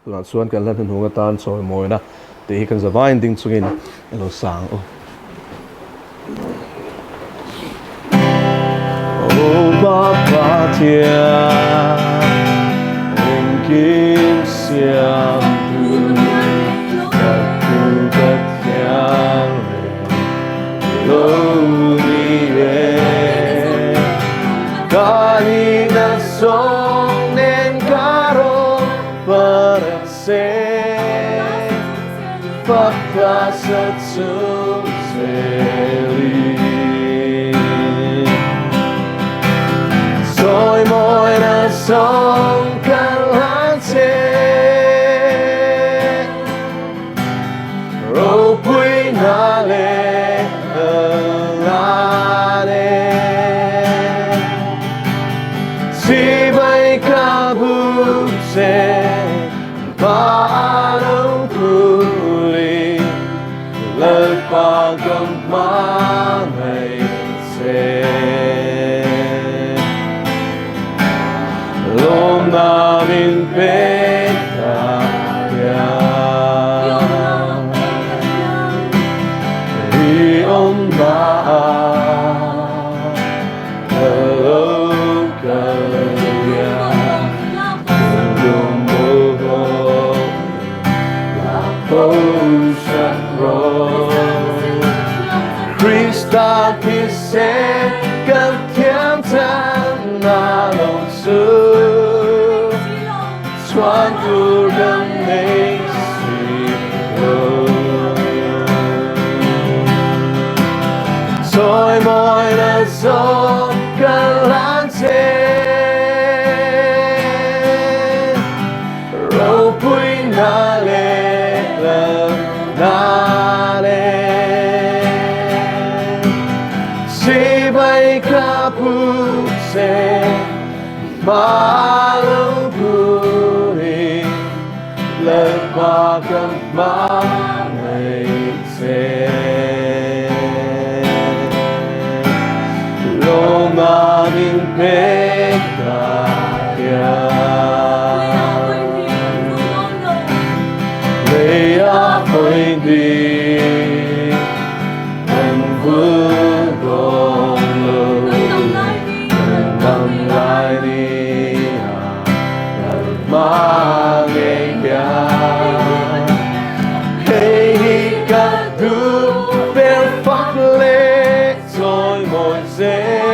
tuan suan kan lan hunga tan soi moi na te kan zawain ding chungin elo sang o Bapa Thiên linh kim xiang tu các tu các thiang lâu đi về cả đi na song nên caro para se fakta satu seli soi moi na song kan lan se ro pui na le na le si bay ka bu se ba đâu curi lời qua gầm má ngày se lo na min peta ya hi om ba hello ya dum bo ocean road Christa khi sẽ cần thiên thần na lòng xưa xoan tu đâm lấy suy soi môi là gió cần lãng râu bụi na lệ lần na lệ si bay ca bu se ma lâu bụi lần qua gần ma ngày se lo ma min pekka ôi đi em vừa đón lâu năm lại đi mà nghe nhà hey hi cả đứa bé phát lệ rồi ngồi dễ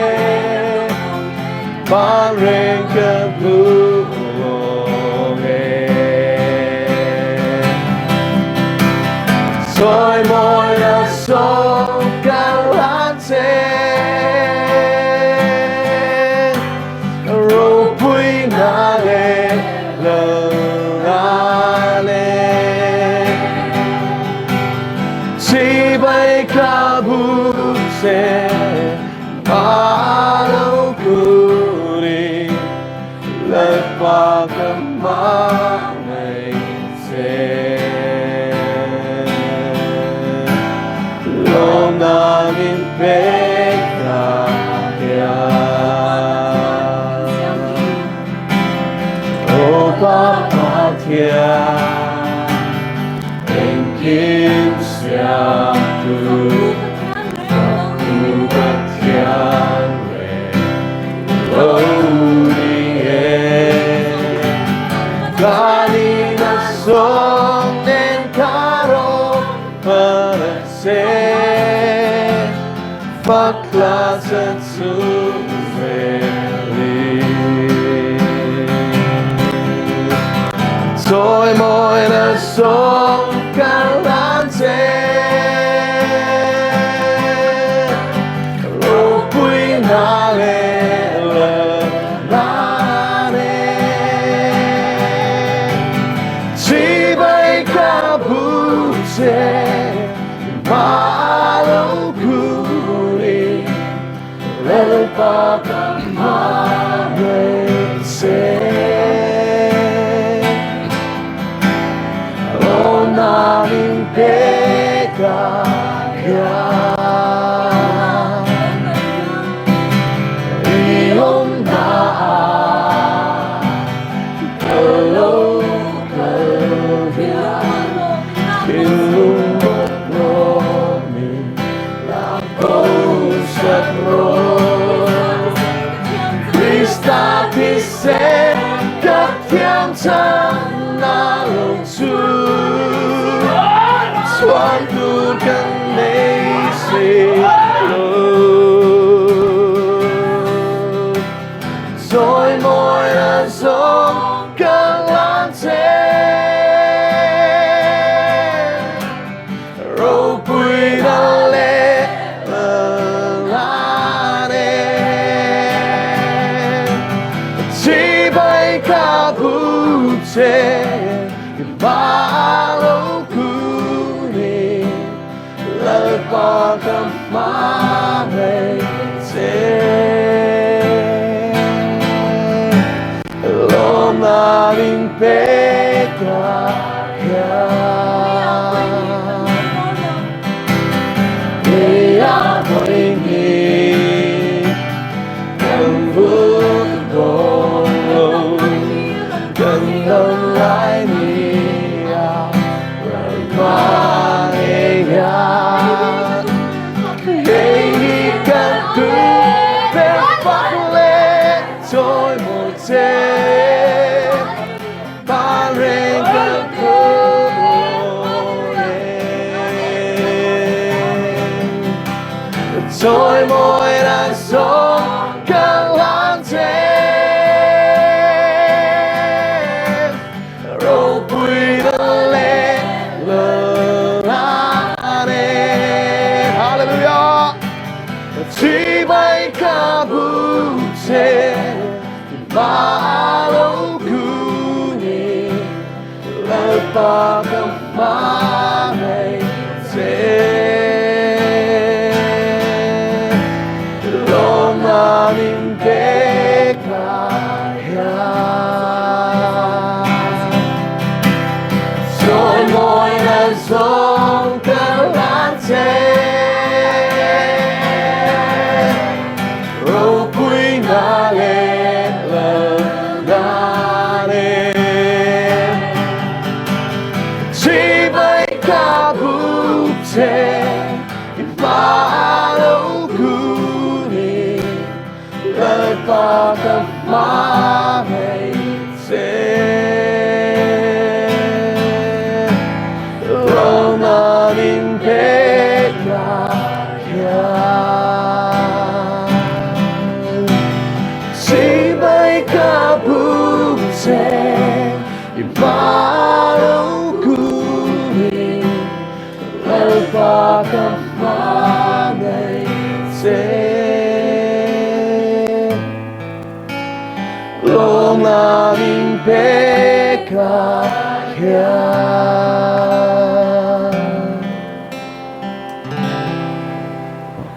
ba rèn cả đứa soi môi là sông cao lan rô bụi na lệ lờ na lệ si bay ca bu se ba lâu curi lật qua cơn má ngày se na min pekka o Bapa Thiên linh kim xiang tu các thiang lâu đi cả đi na song nên caro para se fakta satu seli soi moi na song kan lan ro bụi na lệ na lệ si bay ca bu se ma lâu curi lệ pa ma ngày se lo na min pekka iom na hello 나로 Tuhankan Macy Rồi môi là gió cơn lan trên Rồi bụi đã lệ là đêm Chỉ bay cả bụi trên Ba lâu cuni Lepas kemana Lo naring peka Dia ini Kembut dong Kendang lainnya Maria Hãy cần cứ phép phát lệ Thôi một thế Ba rên cơ cơ Thôi môi đang sống càng lãng thêm Rồi bụi đã lệ Hallelujah Chỉ bay cả bụi trên Ba lâu cuni Lepas kemana Lo namin pekaya Rồi môi là gió cơn lan trên Rồi bụi ngã lên là đêm Chỉ bay cả bụi trên Ba lâu cuni Lepas kemana Lo namin pekaya Chỉ bay cả bụi trên Ba lâu cuni Lepas kemana Lo namin pekaya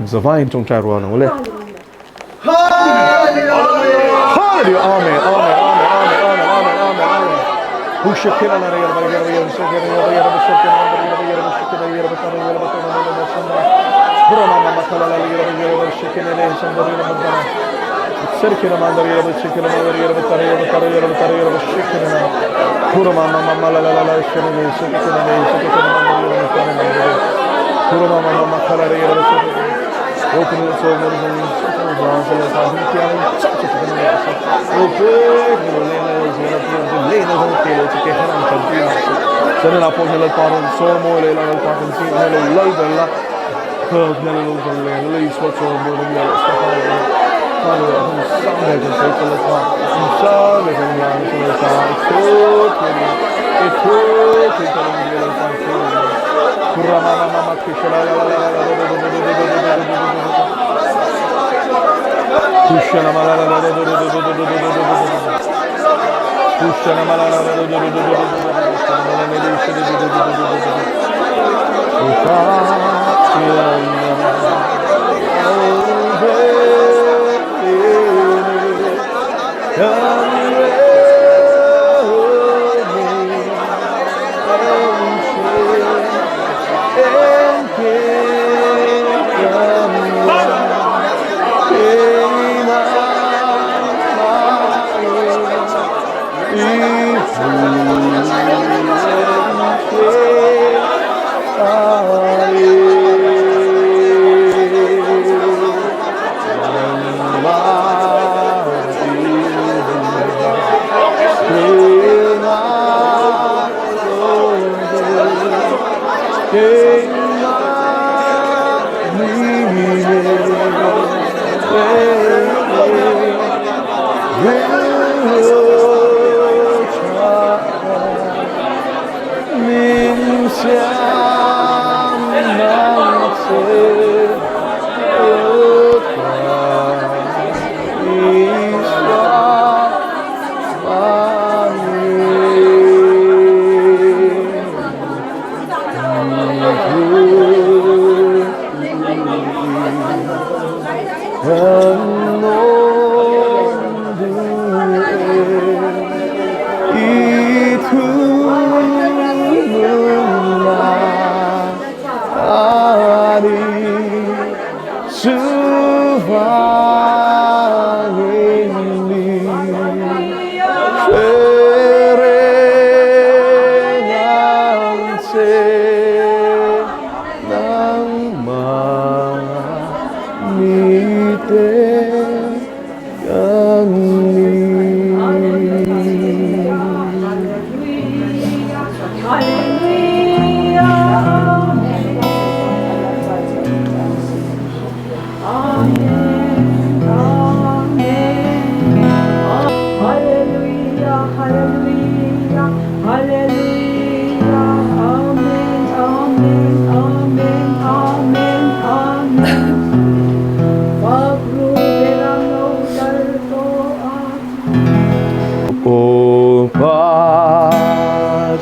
Zavain trong trai ruộng nó lên. Hallelujah, amen, amen, amen, amen, amen, amen, amen, amen. Hushakira na riyal bariyar bariyar shakira na bariyar shakira na bariyar shakira na bariyar shakira na Burama mama kala la riyal bariyar shakira na shandari na mandana. Serkira mandariyar shakira na bariyar bariyar bariyar shakira na Burama mama la la la shakira na shakira na mandariyar shakira na Burama mama kala la riyal shakira Open the soul, what is on the ground, so let's have him carry such a thing. Okay, se nella poi nel paro somo e la realtà che si è la bella nella loro le sue somo le mie stafate allora un sangue che sei con la tua un sangue che mi ha con la tua e tu che te lo dire la canzone curra mamma che ce la Pusha la malala Pusha la malala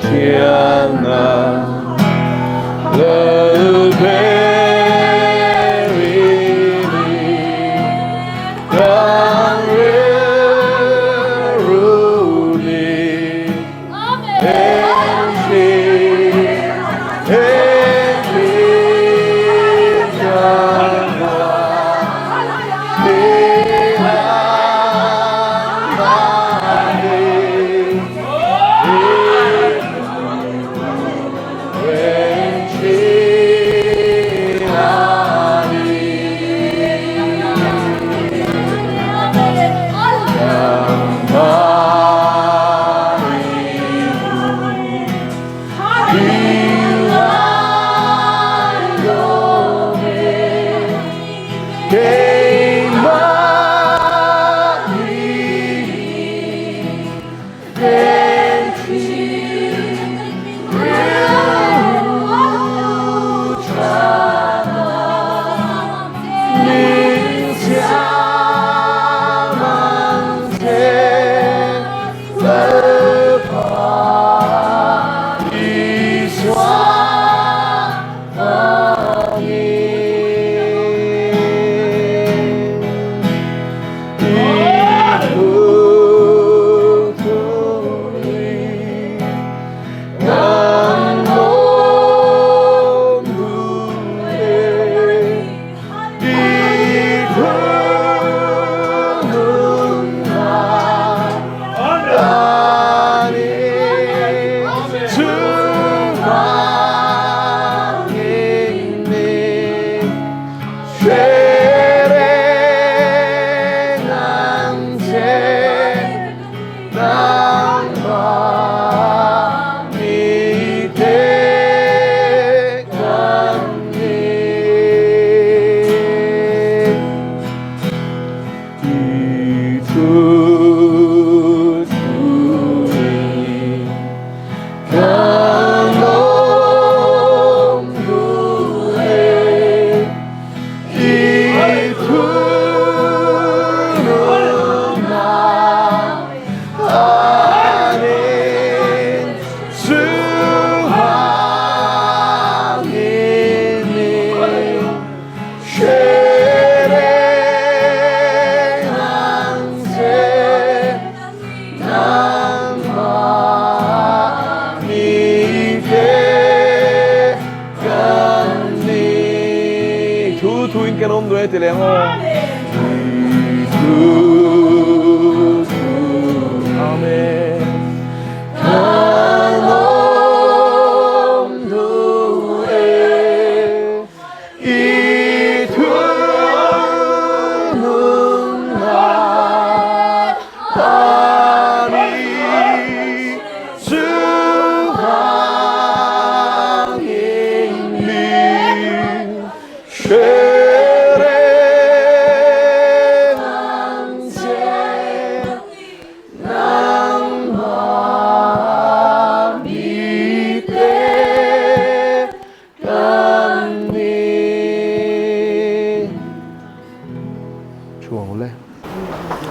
天啊。The very God ruling and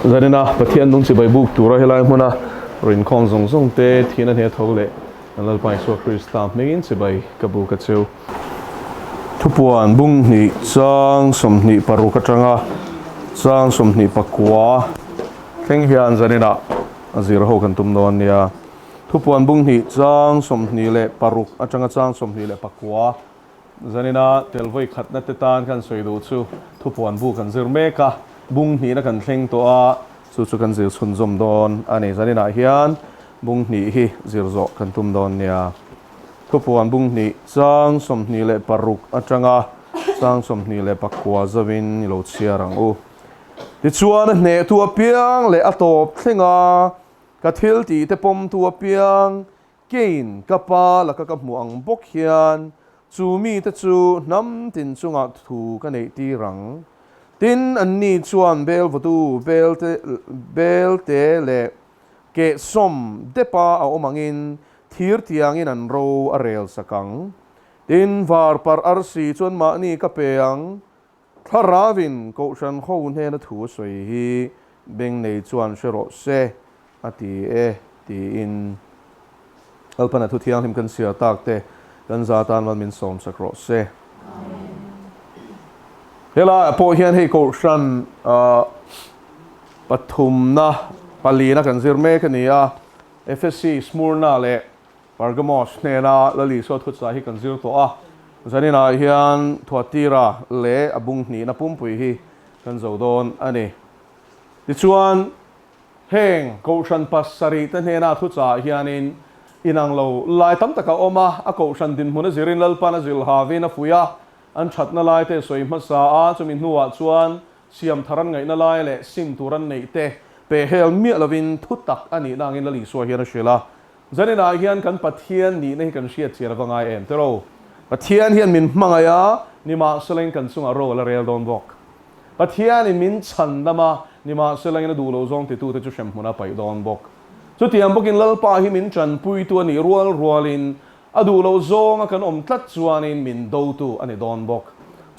Zanina pathian nung si bai buk tura helai hmuna rin khong zong zong te thina he thole anal pai so Christam megin si bai kabu ka cheu thupuan bung ni chang som ni paru ka tanga chang som ni pakwa theng hian zanina azir ho kan tum non nia thupuan bung ni chang som ni le paruk atanga chang som ni le pakwa zanina telvoi khatna te tan kan soidu chu thupuan bu kan zir meka bung ni na kan thleng to a chu kan zir chhun zom don ani zanina hian bung ni hi zir zo kan tum don nia thupuan bung ni chang som ni le paruk atanga chang som ni le pakwa zawin lo chiarang u ti chuan ne tu apiang le atop thlenga ka thil ti te pom tu apiang kein kapa la ka mu ang bok hian chu mi te chu nam tin chunga thu ka nei ti rang tin an ni chuan bel votu bel te le ke som depa a omangin thir tiangin an ro a rel sakang tin var par arsi chuan ma ni ka peang tharavin ko shan ho ne na thu soi hi beng nei chuan shero se ati e ti in alpana thu thiang him kan sia tak te kan zatan wal min som sakro se hela po hian hei ko shan pathum na palina kan zirme kania FSC Smyrna le Pergamos nena lali so thut sa hi kan zir to a zanina hian thuatira le abung ni na pumpui hi kan zodon ani tichuan heng ko shan pasari ta nena thut sa hianin inang lo lai tam taka oma a ko shan din huna zirin lalpa na zil havi na fuya an that na lai te soi ma sa a chumin nuwa chuan siam tharan ngai na lai le sim turan nei te pe hel mi lovin thutak ani nangin lali so hian a shela zanina hian kan pathian ni nei kan shia chira wangai em tero pathian hian min mangaya ni ma seleng kan sunga ro la rel don bok pathian in min chan dama ni ma seleng na du lo zong ti tu te chu shem huna pai don bok chu tiam bokin lalpa hi min chan pui tu ni rual rualin adu lo zong kan om tlat chuanin min do tu ani don bok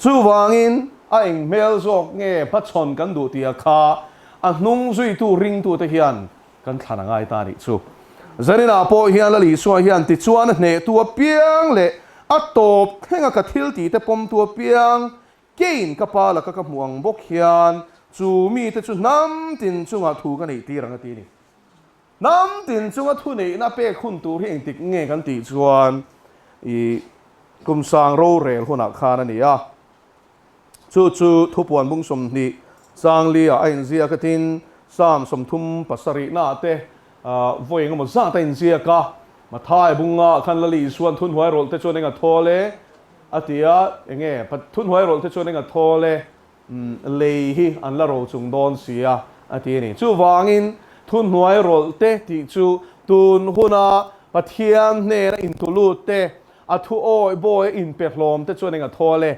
chu wangin a eng mel zok nge pachon kan du tia kha a hnung zui tu ring tu te hian kan thana ngai ta ni chu zanina po hian lali so hian ti chuan hne tu piang le a top thenga ka thil ti te pom tu piang kein ka pa la ka muang bok hian chu mi te chu nam tin chunga thu ka nei ti rang ti ni nam tin chunga thu nei na pe khun tu ri eng tik nge kan ti chuan i kum sang ro rel huna khan ani a chu thu puan bung som ni sang li a in zia ka tin sam som thum pasari na te voi ngam za ta in zia ka ma thai bunga khan lali suan thun huai rol te chuan enga thole atia enge pat thun huai rol te chuan enga thole lei hi an la ro chung don sia ati ni chu wangin thun huai rol te ti chu tun huna pathian ne in tulut te athu oi boy in pehlom te chuan enga thole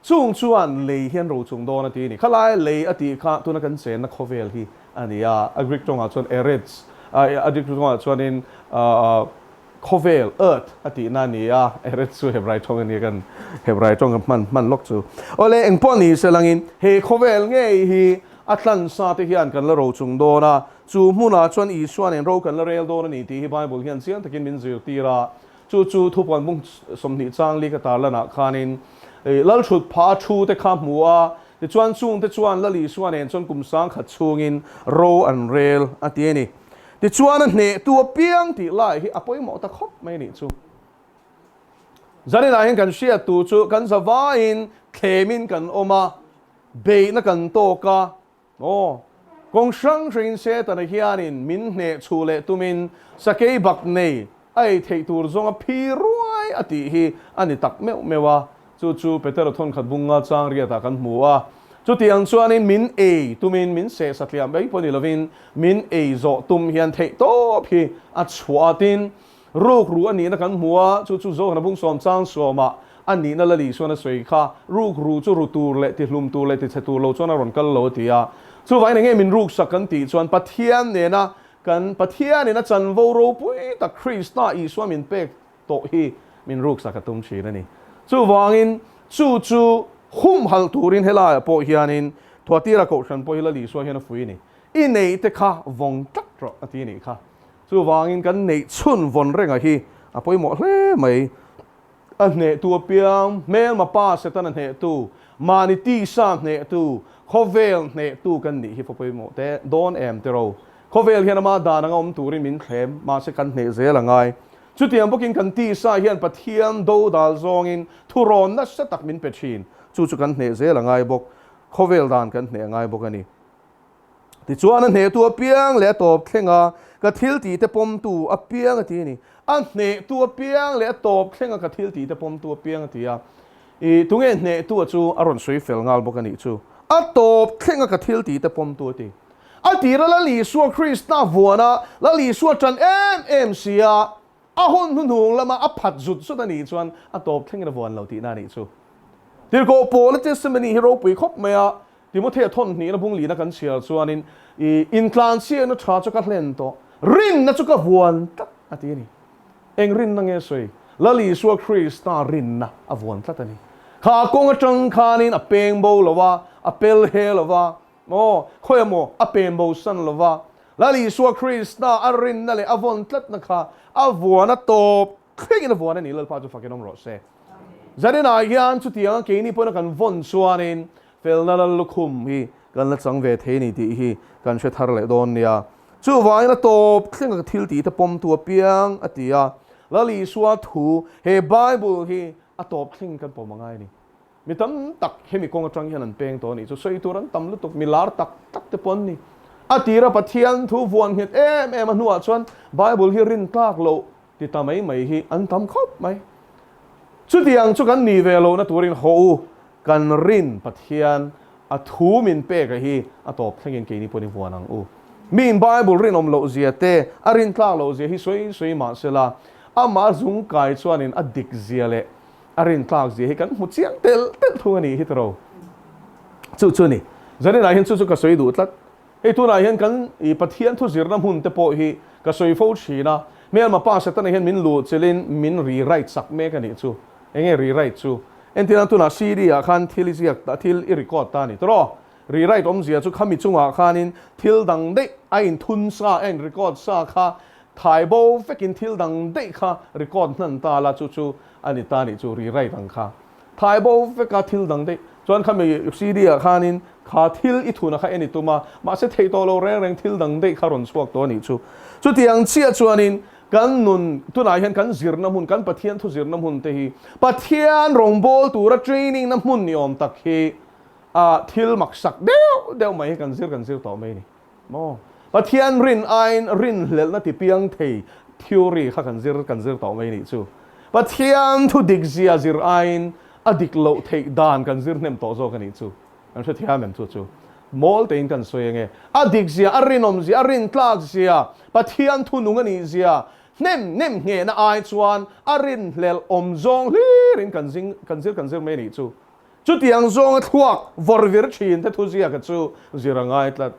chung chuan lei hian ro chung don ati ni khalai lei ati kha tuna kan sen na khovel hi ania agric tonga chuan erets agric tonga chuan in khovel earth ati na nia erets chu hebrai thong ani kan hebrai thong man lok chu ole engpon ni selangin he khovel nge hi atlan sa te hian kan la ro chung dona chu hmuna chuan i suan en ro kan la rel don ani ti hi bible hian sian takin min zir tira chu thupon bung somni chang li ka tar lana khanin lal thut pha thu te kha muwa te chuan chung te chuan lali suan en chon kum sang khat chungin ro an rel ati ani ti chuan hne tu piang ti lai hi apoi mo ta khop mai ni chu zanina hin kan shia tu chu kan zawa in klemin kan oma be na kan to ka kong sang rin se ta na hianin min hne chule tumin sakei bak nei ai thei tur zonga phi ruai ati hi ani tak mewa chu peter thon khat bunga chang ria ta kan muwa chu tiang chuanin min a tumin min se satliam bai poni lovin min a zo tum hian thei to phi a chhuatin ruk ru ani na kan muwa chu zo na bung som chang soma ani na lali suana soi kha ruk ru chu ru tur le ti hlum tu le ti chetu lo chona ron kal lo tia chu vai nge min ruk sakan ti chuan pathian ne na kan pathian ne na chan vo ro pui ta krista i swamin pek to hi min ruk sakatum chi na ni chu wangin chu hum hal turin hela po hianin thuatira ko san po hilali so hian fui ni i nei te kha vong tak ro ati ni kha chu wangin kan nei chun von renga hi apoi mo hle mai an ne tu piang mel ma pa setan an he tu mani ti sam ne tu khovel ne tu kan ni hi poi mo te don em te ro khovel hian ma da na ngom turin min khem ma se kan ne zelangai chu tiam bokin kan ti sa hian pathian do dal zongin thuron na sa tak min pechin chu kan hne zelangai bok khovel dan kan hne ngai bok ani ti chuan hne tu piang le top thlenga ka thil ti te pom tu a piang ati ni an hne tu piang le top thlenga ka thil ti te pom tu piang ati a I tunge hne tu chu aron sui fel ngal bok ani chu a top thlenga ka thil ti te pom tu ti a ti ra la li su krista vuana la li su chan em sia a hon hun lama a phat zut su ta ni chuan a top thlenga vuan lo ti na ni chu til ko pol testimony hero pui khop maya timothy thon ni na bung li na kan sial chuanin I inclan sia na tha chu ka hlen to rin na chu ka vuan tak ati ni eng rin na nge soi lali su krista rin na a vuan tlat ani kha kong atang khanin a peng bo lova a pel he lova mo khoya mo a pem bo san lova lali suwa Krista arin na le avon tlat na kha avona top khing na vona ni lal pa chu fakinom ro se zani na hian chu tiang ke ni pona kan von chuanin fel na lal lukhum hi kan la chang ve the ni ti hi kan she thar le don nia chu vai na top khing ka thil ti ta pom tu piang atia lali suwa thu he Bible hi a top khing kan pom ngai ni mi tam tak he mi kong atang hian an peng to ni chu soi turan tam lu tok milar tak tak te pon ni atira pathian thu vuan het em anuwa chuan Bible hi rin tlak lo ti tamai mai hi an tam khop mai chu tiang chu kan ni ve lo na turin ho kan rin pathian a thu min pe ka hi a top thlengin ke ni poni vuan ang u min Bible rin om lo zia te a rin tlak lo zia hi soi ma sela ama zung kai chuanin a dik zia le a rin tlak zia hi kan mu chiang tel thu ani hi tro chu ni zani na hin chu ka soi du tlat he tu na hian kan I pathian thu zirna mun te po hi ka soi fo china mel ma pa sa tan hian min lu chelin min rewrite sak me ka ni chu enge rewrite chu entina tu na cd a khan thil ziak ta thil I record ta ni tro rewrite om zia chu khami chunga khanin thil dang de a in thun sa en record sa kha thai bo fekin thil dang de kha record nan ta la chu ani ta ni chu rewrite ang kha thai bo feka thil dang de chuan khami cd a khanin kha thil I thuna kha eni tuma ma se thei to lo reng thil dang de kha ron suak to ni chu tiang chia chuanin kan nun tunai hian kan zirna mun kan pathian thu zirna mun te hi pathian rongbol tura training na mun ni om tak hi a thil maksak deu mai kan zir to mai ni mo pathian rin ain rin hlel na ti piang thei theory kha kan zir to mai ni chu pathian thu dik zia zir ain adik lo thei dan kan zir nem to zo kan ni chu an se thiam em chu mol te in kan soyenge adik zia arinom zia arin tlak zia pathian thu nungani zia nem nge na ai chuan arin hlel om zong lirin kan zir me ni chu tiang zong thuak vorvir thin te thu zia ka chu zirangai tlat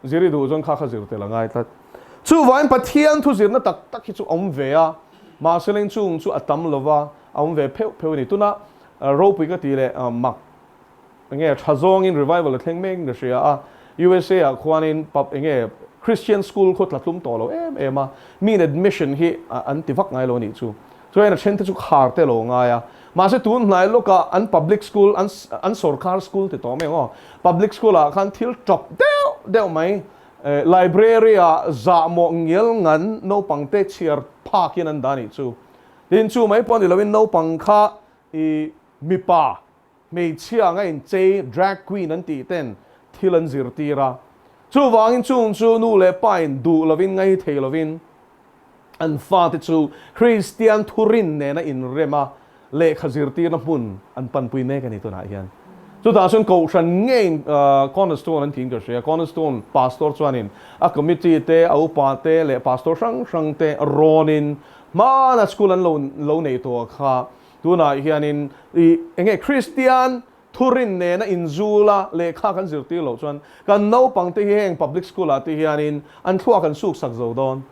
ziri du zong kha zir te langai tlat chu vain pathian thu zir na tak hi chu om ve a ma seleng chung chu atam lova om ve peu ni tuna ro pi ka ti le mak nge thazong in revival thleng meng de sia a USA a khwanin pap nge Christian school kho tlatlum to lo em a min admission hi an tivak ngai lo ni chu ena chen te chu khar te lo nga ya ma se tun nai lo ka an public school an sarkar school te to me ngo public school a khan thil top deu mai library a za mo ngel ngan no pangte chiar phakin an dani chu din chu mai pon lovin no pangkha I mipa mei chia ngai che drag queen an ti ten thilan zir tira chu wangin chung chu nu le pain du lovin ngai thei lovin an fa te chu Christian thurin ne na in rema le khazir tir na mun an pan pui me kan itu na hian chu ta sun ko shan ngein cornerstone an ting ka sia cornerstone pastor chuanin a committee te au pa te le pastor sang te ronin ma na school an lo nei to kha tu na hianin enge Christian thurin ne na inzula le kha kan zir ti lo chuan kan no pang te heng public school a ti hianin an thua kan suk sak zo don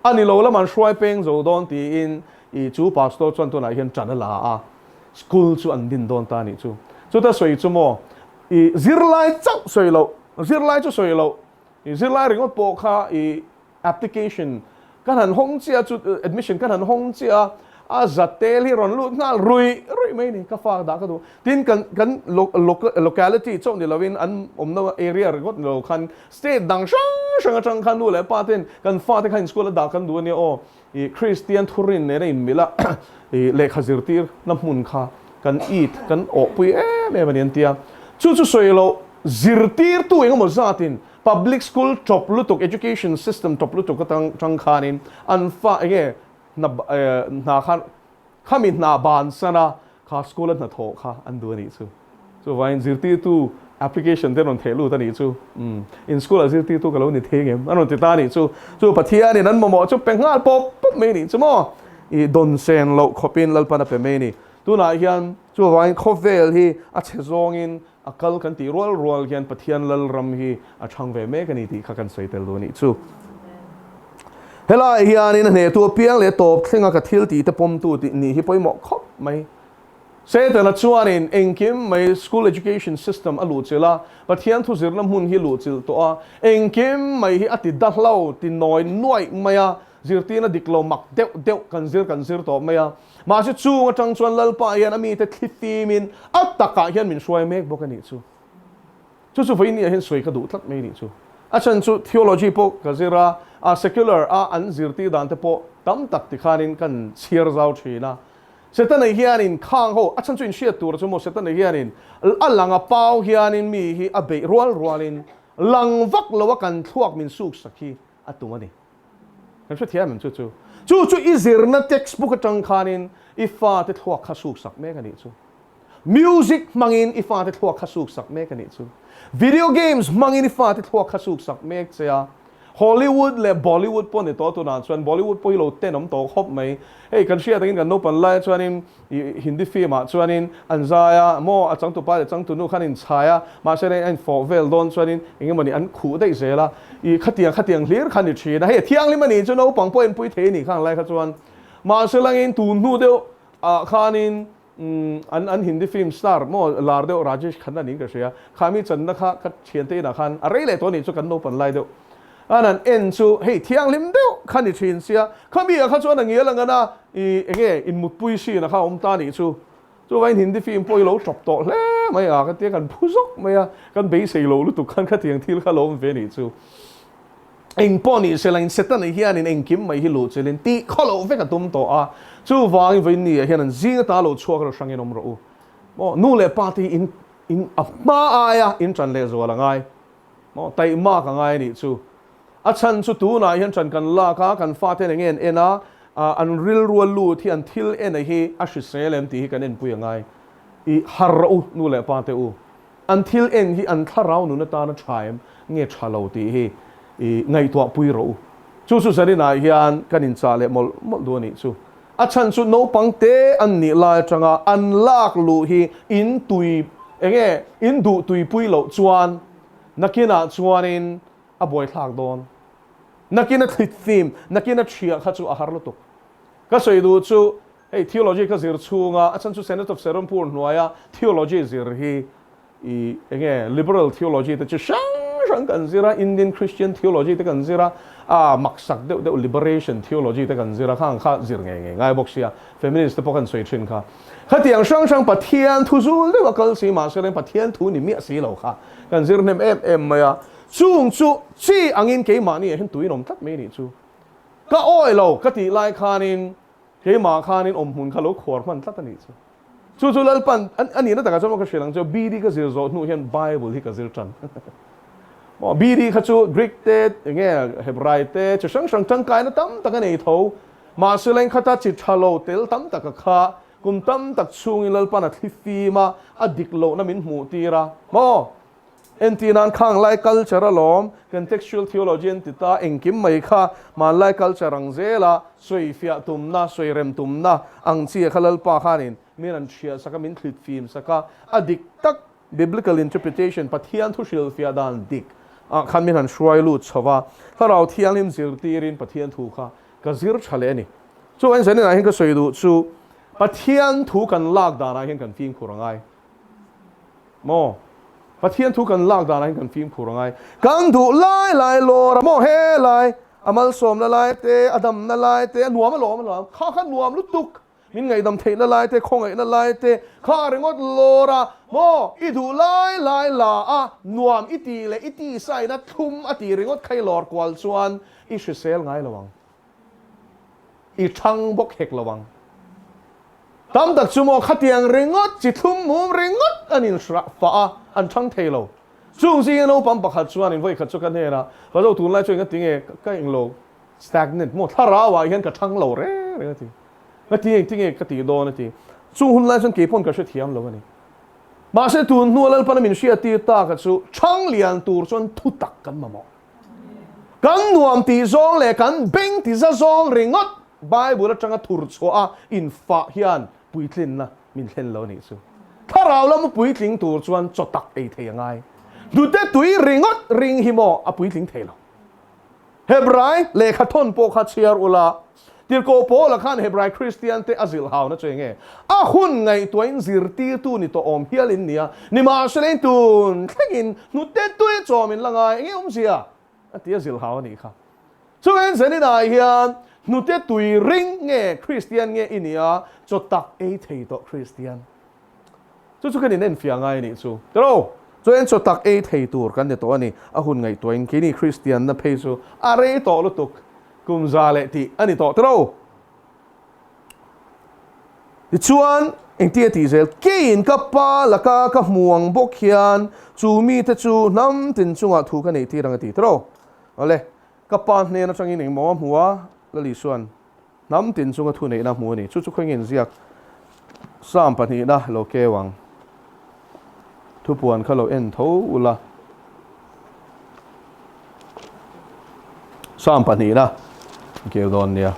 ani lo la man shwai peng zo don ti in I chu pastor chuan tu na hian chanala a school chu an din don ta ni chu ta soi chu mo I zirlai chau soi lo zirlai chu soi lo I zirlai ringot po kha I application kan han hong chia chu admission kan han hong chia a zatel hi ron lu ngal rui mai ni ka fa da ka du tin kan locality chong ni lovin an omno area got lo khan state dang sang khan nu le pa ten kan fa te khan school da kan du ni o I Christian thurin ne in mila I le khazir tir na mun kha kan eat kan o pui me manian tia chu soilo zirtir tu engmo zatin public school top lutuk education system top lutuk tang khanin an fa ege na khan khamit na ban sana kha school na tho kha an du ni chu vain zirti tu application den on thelu ta ni chu in school zirti tu kalo ni thengem anon ti ta ni chu pathia ni nan mo chu pengal pop me ni chu mo I don sen lo khopin lal pana pe me ni tu na hian chu vain khovel hi a chezong in akal kan ti rol hian pathian lal ram hi a thang ve me kan ni ti kha kan soitel do ni chu hela hian in ne tu piang le top thlenga ka thil ti te pom tu ti ni hi poimo khop mai sẽ từ là chuan in engkim mai school education system alu chela pathian thu zirna mun hi lu chil to a engkim mai hi ati dahlo ti noi maya zirtina diklo mak deu kan zir to maya ma chu chu atang chuan lalpa hian ami te thlifi min ataka hian min suai mek bokani chu vai ni hian soi ka du tlat mai ni chu a chan chu theology po ka zira a secular a an zirti dan te po tam tak ti khanin kan chiar zau thina setan nei hianin khang ho a chan chu in shia tur chu mo setan nei hianin alanga pau hianin mi hi a be rualin lang vak lawa kan thuak min suk sakhi atumani kan chu thiam chu izirna textbook atang khanin ifa te thuak kha suk sak me kani chu music mangin ifa te thuak kha suk sak me kani chu video games mangin ifa te thuak kha suk sak me chaya Hollywood le Bollywood po ni to na chuan Bollywood po hilo tenom to khop mai hey kan sia tangin kan no pan lai chuanin Hindi film a chuanin anzaya mo achang tu pa achang tu nu khanin chaya ma se an for vel don chuanin engmani an khu dei zela I khatiang hlir khani thina he thiang limani chu no pang po en pui the ni khang lai kha chuan ma se langin tu nu deu khanin an Hindi film star mo lar deu Rajesh Khanna ni ka sia khami channa kha ka thian te na khan arei le to ni chu kan no pan lai deu anan en chu hey thiang lim deu khani thin sia khami a kha chuan ang ye langa na enge in mut pui si na kha ta ni chu vain Hindi film poi lo chop to le mai a ka te kan phuzok mai a kan be sei lo lu tu khan kha thiang thil kha lo ve ni chu eng poni se lain setan ni hian in eng kim mai hi lo chelin ti kholo ve ka tum to a chu wang vain ni hian an zing ta lo chuak ro sangin om ro mo nu le party in a ma aya in chan le zo la ngai mo tai ma ka ngai ni chu a chan chu tu na hian chan kan la ka kan fa te ngen ena an ril rual lu thi an thil en hi a hri selem ti hi kan en pui ngai I har u nu le pa te u an thil en hi an tharau nu na ta na thaim nge thalo ti hi ngai to pui ro chu sari na hian kan in cha le mol do ni chu a chan chu no pang te an ni la changa an lak lu hi in tui enge in du tui pui lo chuan nakina chuanin a boy thak don nakina thit theme nakina thia kha chu a har lo tuk ka soi du chu hey theology ka zir chunga achan chu Senate of Serampur hnuaya theology zir hi enge liberal theology te chu shang kan zira Indian Christian theology te kan zira maksak de liberation theology te kan zira khang kha zir ngai bok sia feminist te pokan soi thin kha khatiang shang pathian thu zul de wakal si ma seren pathian thu ni mi si lo kha kan zir nem em maya chung chu chi angin ke ma ni hen tuinom tat me ni chu ka oi lo ka ti lai khanin ke ma khanin om hun khalo khor man tat ni chu lal pan ani na ta ka chom ka shelang chu bd ka zir zo nu hen bible hi ka zir chan mo bd kha chu Greek te nge Hebrai te chu sang tang kai na tam ta ka nei tho ma seleng khata chi thalo tel tam ta ka kha kum tam tak chung lal pan a thlifi ma adik lo na min mu tira mo entinan khang lai culture alom contextual theology entita engkim mai kha man lai culture ang zela soi fia tumna soi rem tumna ang chi khalal pa khanin min an thia saka min thlit film saka adik tak biblical interpretation pathian thu shil fia dan dik khan min han shwai lu chawa tharau thialim zir tirin pathian thu kha ka zir chale ni so an sanin a hin ka soi du chu pathian thu kan lak dana hin kan film khurangai mo pathian thu kan lak dana hin kan film khurangai kan du lai lo ra mo he lai amal som la lai te adam na lai te nuam lo kha nuam lu tuk min ngai dam thei na lai te khongai na lai te kha ringot lo ra mo I du lai la a nuam iti sai na thum ati ringot khai lor kwal chuan I sel ngai lawang I thang bok hek lawang tam tak chumo khatiang ringot chi thum mum ringot anin shra fa an thang thelo chung si no pam pakhat chuan in voi khat chu kan hera ka zo tun lai chuan ka tinge ka ing lo stagnant mo tharawa hian ka thang lo re ti ka tinge ka ti do na ti chung hun lai chuan ke pon ka she thiam lo ani ma se tun nualal pan min sia ti ta ka chu thang lian tur chuan thu tak kan ma mo kan nuam ti zong le kan beng ti za zong ringot Bible atanga thur chua in fa hian puitlin na min hlen lo ni chu tharau lam puitling tur chuan chotak ei thei ngai du te tui ringot ring himo a puitling thei lo Hebrai le khathon po kha chiar ula tir ko po la khan Hebrai Christian te azil haw na chenge a hun ngai toin zirti tu ni to om hialin nia ni ma selen tun thengin nu te tu e chomin langa nge sia atia zil haw ni kha chu en zeni dai hian nu te tui ring nge Christian nge inia cho tak e thei to Christian chu kan nen fia ngai ni chu tro cho en cho tak e thei tur kan ne to ani a hun ngai toin kini Christian na phei chu are to lu tuk kum zale ti ani to tro ti chuan eng tia ti zel kein ka pa la ka muang bok hian chu mi te chu nam tin chunga thu ka nei ti rang ti tro ole ka pa ne na changin eng mo muwa la li suan nam tin chunga thu nei na mu ni chu khoingin ziak sam pa ni na lo ke wang thu puan khalo en tho ula sam pa ni na kêu don nia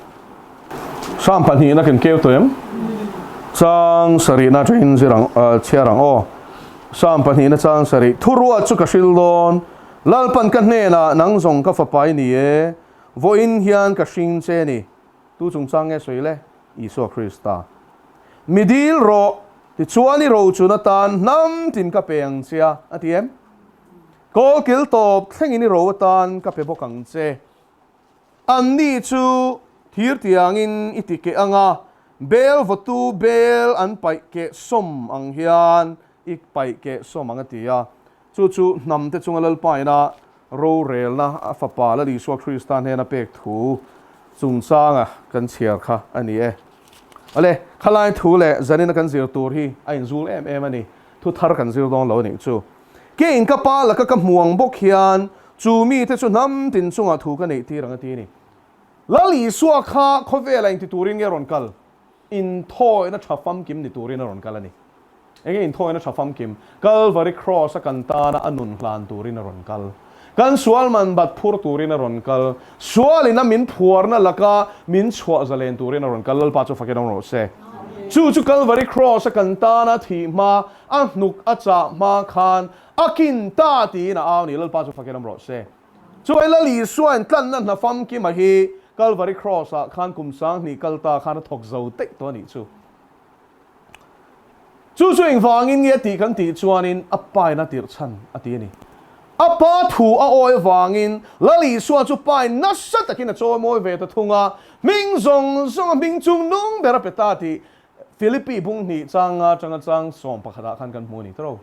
sam pa ni na ken kêu toem chang sari na train zirang chiarang o sam pa ni na chang sari thurua chu ka shil don lalpan kan ne na nang zong ka fa pai ni e voin hian ka shing che ni tu chung chang nge soile Isu Krista midil ro ti chuani ro chu na tan nam tin ka peng chia atiem ko kil top thleng ni ro tan ka pe bokang che an ni chu thir tiangin itike anga bel votu bel an pai ke som ang hian ik pai ke som ang atia chu nam te chunga lal pai na ro rel na fa pa la Isu Krista ne na pek thu chung changa kan chiar kha ani e ale khalai thu le zanin kan zir tur hi a in zul em ani thu thar kan zir don lo ni chu ke in ka pa la ka muang bok hian chu mi te chu nam tin chunga thu ka nei ti rang ti ni lali suwa kha khove la in ti turin nge ron kal in thoi na thafam kim ni turin ron kal ani enge in thoi na thafam kim Calvary cross kan ta na anun hlan turin ron kal kan sual man bat phur turin ron kal sual ina min phuar na laka min chwa zalen turin ron kal lal pa chu fakenong ro se chu Calvary cross kan ta na thi ma a nuk a cha ma khan akin ta ti na aw ni lal pa chu fakenong ro se chu ai la li suan tlan na fam ki ma hi Calvary cross a khan kum sang ni kalta khan thok zo tek to ni chu ing wangin nge ti kan ti chuanin apai na tir chan ati ni apa thu a oi wangin lali suwa chu pai na sat takin a chaw moi ve ta thunga ming zong ming chung nung bera petati Philippi bung ni changa som pakhada khan kan mu ni tro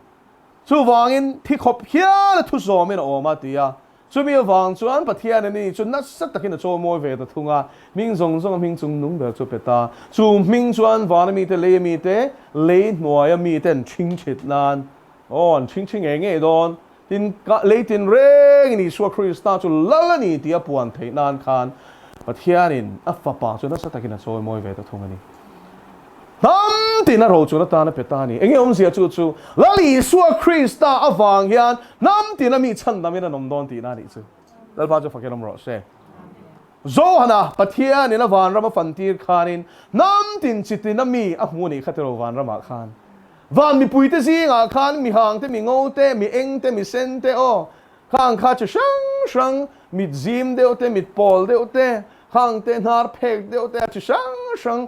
chu wangin thi khop hial thu zo me na oma tia chu mi wang chuan pathian ni chu na sat takin a chaw moi ve ta thunga ming zong ming chung nung bera chu peta chu ming chuan wan mi te le noya mi ten ching chit nan on ching enge don tin leitin reng ni Isu Krista chu lalani tia puan thei nan khan pathianin afa pa chu na satakina choi moi ve ta thungani nam tin a ro chu na ta na petani enge sia chu lali Isu Krista awang hian nam tin a mi chan na me na nom don ti na ni chu dal pa chu fakenom ro se zo hana pathianin a van rama fantir khanin nam tin chitin a mi a hmuni khatero van rama khan van mi puite zinga khan mi hang te mi ngau te mi eng te mi sen te o khang kha cha shang mi zim de o te mi pol de o te khang te nar phek de o te cha shang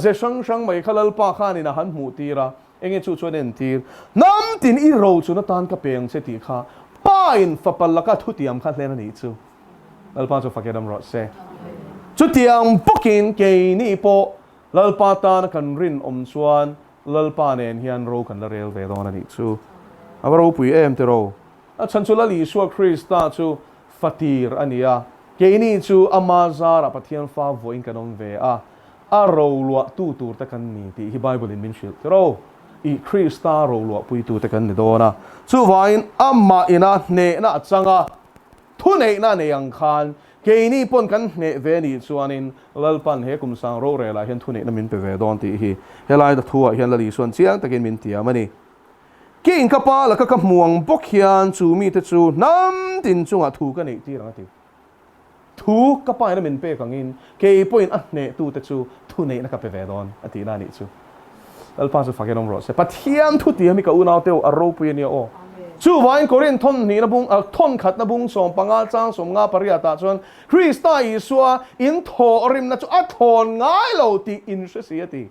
ze shang mai khalal pa khan ina han mu tira enge chu nen tir nam tin I ro chu na tan ka peng che ti kha pa in fa pal ka thu tiam kha len ni chu lal pa chu fakedam ro se chu tiam pokin ke ni po lal pa tan kan rin om chuan lalpa nen hian ro kan la rel ve don ani chu awaro pui em te ro a chan chu la li Isu Krista chu fatir ania ke ni chu amazara pathian fa voin kanon ve a ro lua tu tur ta kan ni ti hi Bible in min shil te ro I Krista ro lua pui tu ta kan ni dona chu vain amma ina ne na changa thu nei na ne ang khan ke ni pon kan ne ve ni chuanin lalpan he kum sang ro re la hian thu nei na min pe ve don ti hi helai da thua hian la li suan chiang takin min tia mani ke in ka pa la ka muang bok hian chu mi te chu nam tin chunga thu ka nei ti rang ti thu ka pa na min pe kangin ke point a ne tu te chu thu nei na ka pe ve don ati na ni chu lalpan su fakenom ro se pathian thu ti mi ka unau teu a ro pu ni o chu vain korin thon ni na bung thon khat na bung som panga chang som nga paria ta chuan Krista Isua in tho rim na chu a thon ngai lo ti in society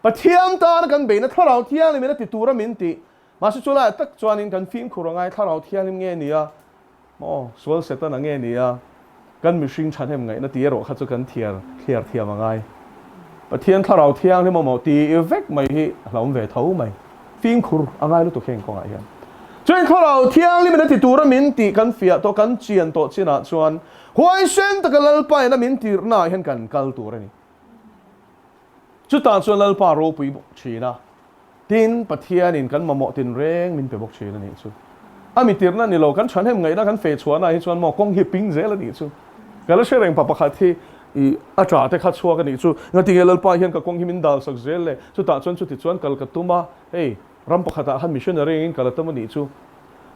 pathiam ta kan be na tharau thiang ni na ti tura min ti ma su chula tak chuan in kan film khurangai tharau thiang nim nge nia mo sol seta na nge nia kan mihring than hem ngai na ti ro kha chu kan thiar thiam angai pathian tharau thiang ni mo ti evek mai hi hlom ve tho mai film khur angai lu to kheng ko ngai chuan tharau thiang ni na ti tura min ti kan fia to kan chian to china chuan huai sen ta kalal pa na min tir na hen kan kal tur ani chu ta chuan lal pa ro pui bok china tin pathian in kan mamo tin reng min pe bok china ni chu ami tir na ni lo kan chan hem ngai na kan fe chuan na hi chuan mo kong hi ping zel ani chu kala shereng pa pakhat hi I acha te kha chua ka ni chu ngati lal pa hian ka kong hi min dal sak zel le chu ta chuan chu ti chuan kal ka tuma hey ram pakhata han missionary in kala tamani chu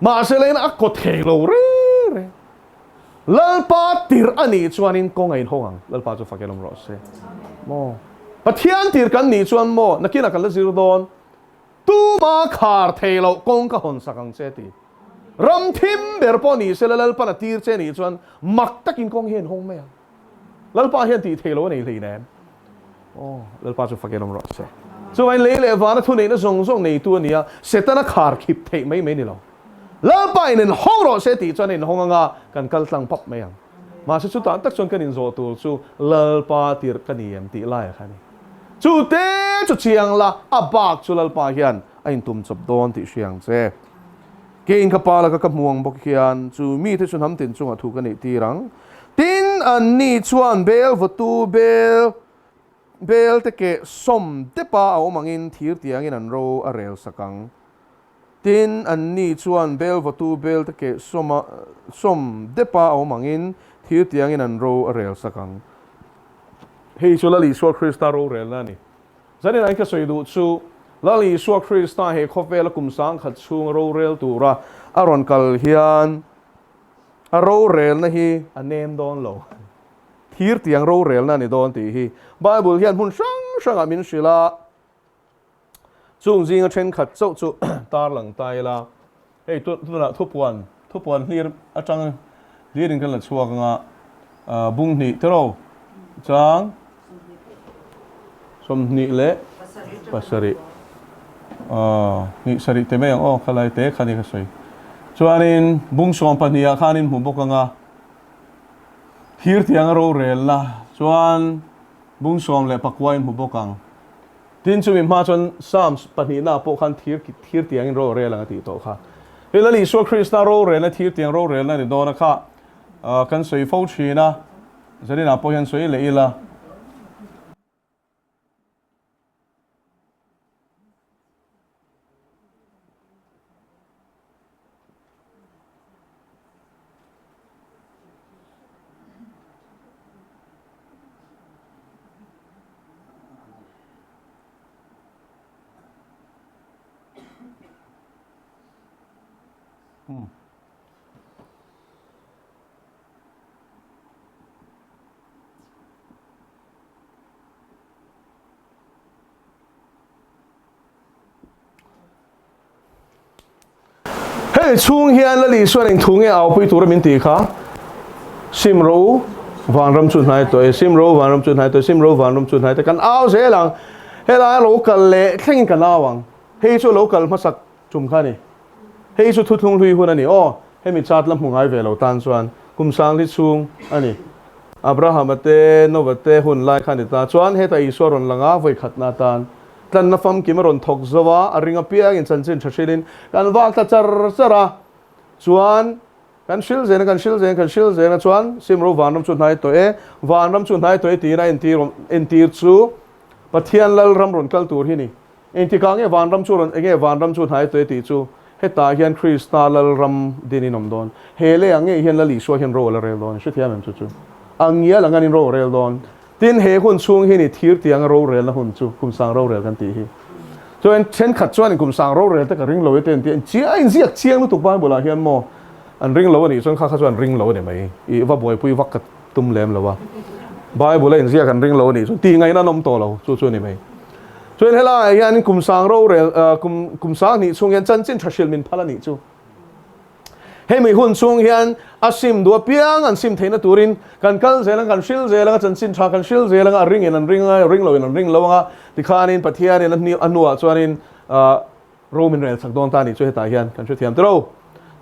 ma se le na ko thelo re lal pa tir ani chuan in kong ai hongang lal pa chu fakelom ro se mo pathian tir kan ni chuan mo nakina kan la zir don tu ma khar thelo kong ka hon sakang che ti ram thim ber po ni se lal pa na tir che ni chuan mak takin kong hian hong me lal pa hian ti thelo nei le nen lal pa chu fakelom ro se so ai le vana thu nei na zong zong nei tu ania setana khar khip thei mai mai ni lo lal pa in hong ro se ti chuan in hong anga kan kal tlang pap mai ang ma se chu ta tak chuan kan in zo tu chu lal pa tir kan niam ti lai khani chu te chu chiang la abak chu lal pa hian ain tum chop don ti siang che kein ka pa la ka muang bok hian chu mi the chun ham tin chunga thu kan nei ti rang tin an ni chuan bel votu bel te ke som te pa au mangin thir tiang in an ro a rel sakang tin an ni chuan bel votu bel te ke som de pa au mangin thir tiang in an ro a rel sakang hei chu lali suak Krista ro rel na ni zani nai ka soidu chu lali suak Krista he khofel kum sang khat chung ro rel tura aron kal hian a ro rel na hi a nem don lo thir tiang ro rel na ni don ti hi Bible hian hun sang amin sila chung jing a chen khat chau chu tar lang tai la hey tu na thupuan hlir atang lirin kan la chuak nga bung ni tero chang som ni le pasari ni sari te me ang khalai te khani ka soi chuanin bung som pania khanin mu bok nga hir tiang ro rel la chuan bung som le pakwain mu bokang tin chu mi ma chuan sam pani na po khan thir tiang ro rel ang ti to kha helali so Krista ro rel na thir tiang ro rel na ni do na kha kan soi fo china zari na po hian soi le ila chung hian la li suan eng thunge au pui tur min ti kha sim ro van ram chun hai toy sim ro van ram chun hai toy sim ro van ram chun hai te kan au se lang hela local le thleng kan awang hei chu local masak chum kha ni hei chu thuthung hlui hun ani he mi chat lam hungai ve lo tan chuan kum sang li chung ani Abraham ate novate hun lai khan ta chuan he ta iswaron langa voi khatna tan tlan na fam kimaron thok zawa aringa pia in chanchin thashilin kan wak ta chara chuan kan shil zena chuan simro vanram chu nai to vanram chu nai to ti na en tir chu pathian lal ram ron kal tur hi ni en ti kange vanram chu ron enge vanram chu nai to ti chu heta hian Krista lal ram dininom don hele ange hian lali so hian ro la rel don shithiam em chu angia langanin ro rel don tin he hun chung hi ni thir tiang ro rel na hun chu kum sang ro rel kan ti hi so en chen khat chuan kum sang ro rel ta ka ring lo ten ti chi ai ziak chiang lu tu ba bola hian mo an ring lo ni chuan kha chuan ring lo ne mai I va boy pui vak ka tum lem lo wa bai bola in ziak kan ring lo ni chu ti ngai na nom to lo chu chu ni mai cho nên là hian kum sang ro rel kum sang ni chung hian chan chin thashil min phala ni chu he mi hun chung hian asim do piang an sim theina turin kan kal zelang kan shil zelang chan chin tha kan shil zelang a ring in an ring lo nga tikhanin pathian in ni anua chuanin roman rel sak don ta ni chu heta hian kan chu thiam tro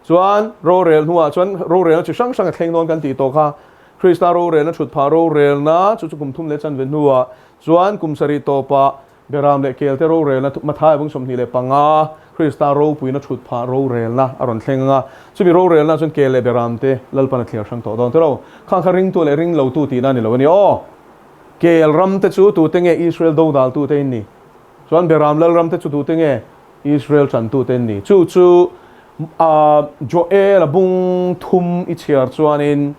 chuan ro rel nuwa chuan ro rel chu sang sang thleng don kan ti to kha krista ro rel na thut pha ro rel na chu kum thum le chan ve nuwa chuan kum sari to pa beram le kel te ro rel na mathai bung som ni le panga krista ro puina thut pha ro rel na aron thlenga chu bi ro rel na chun kel le beram te lalpan thlir sang to don tro khang kha ring tu le ring lo tu ti na ni lo ni o kel ram te chu tu te nge israel do dal tu te ni chuan beram lal ram te chu tu te nge israel chan tu te ni chu joel bung thum I chiar chuanin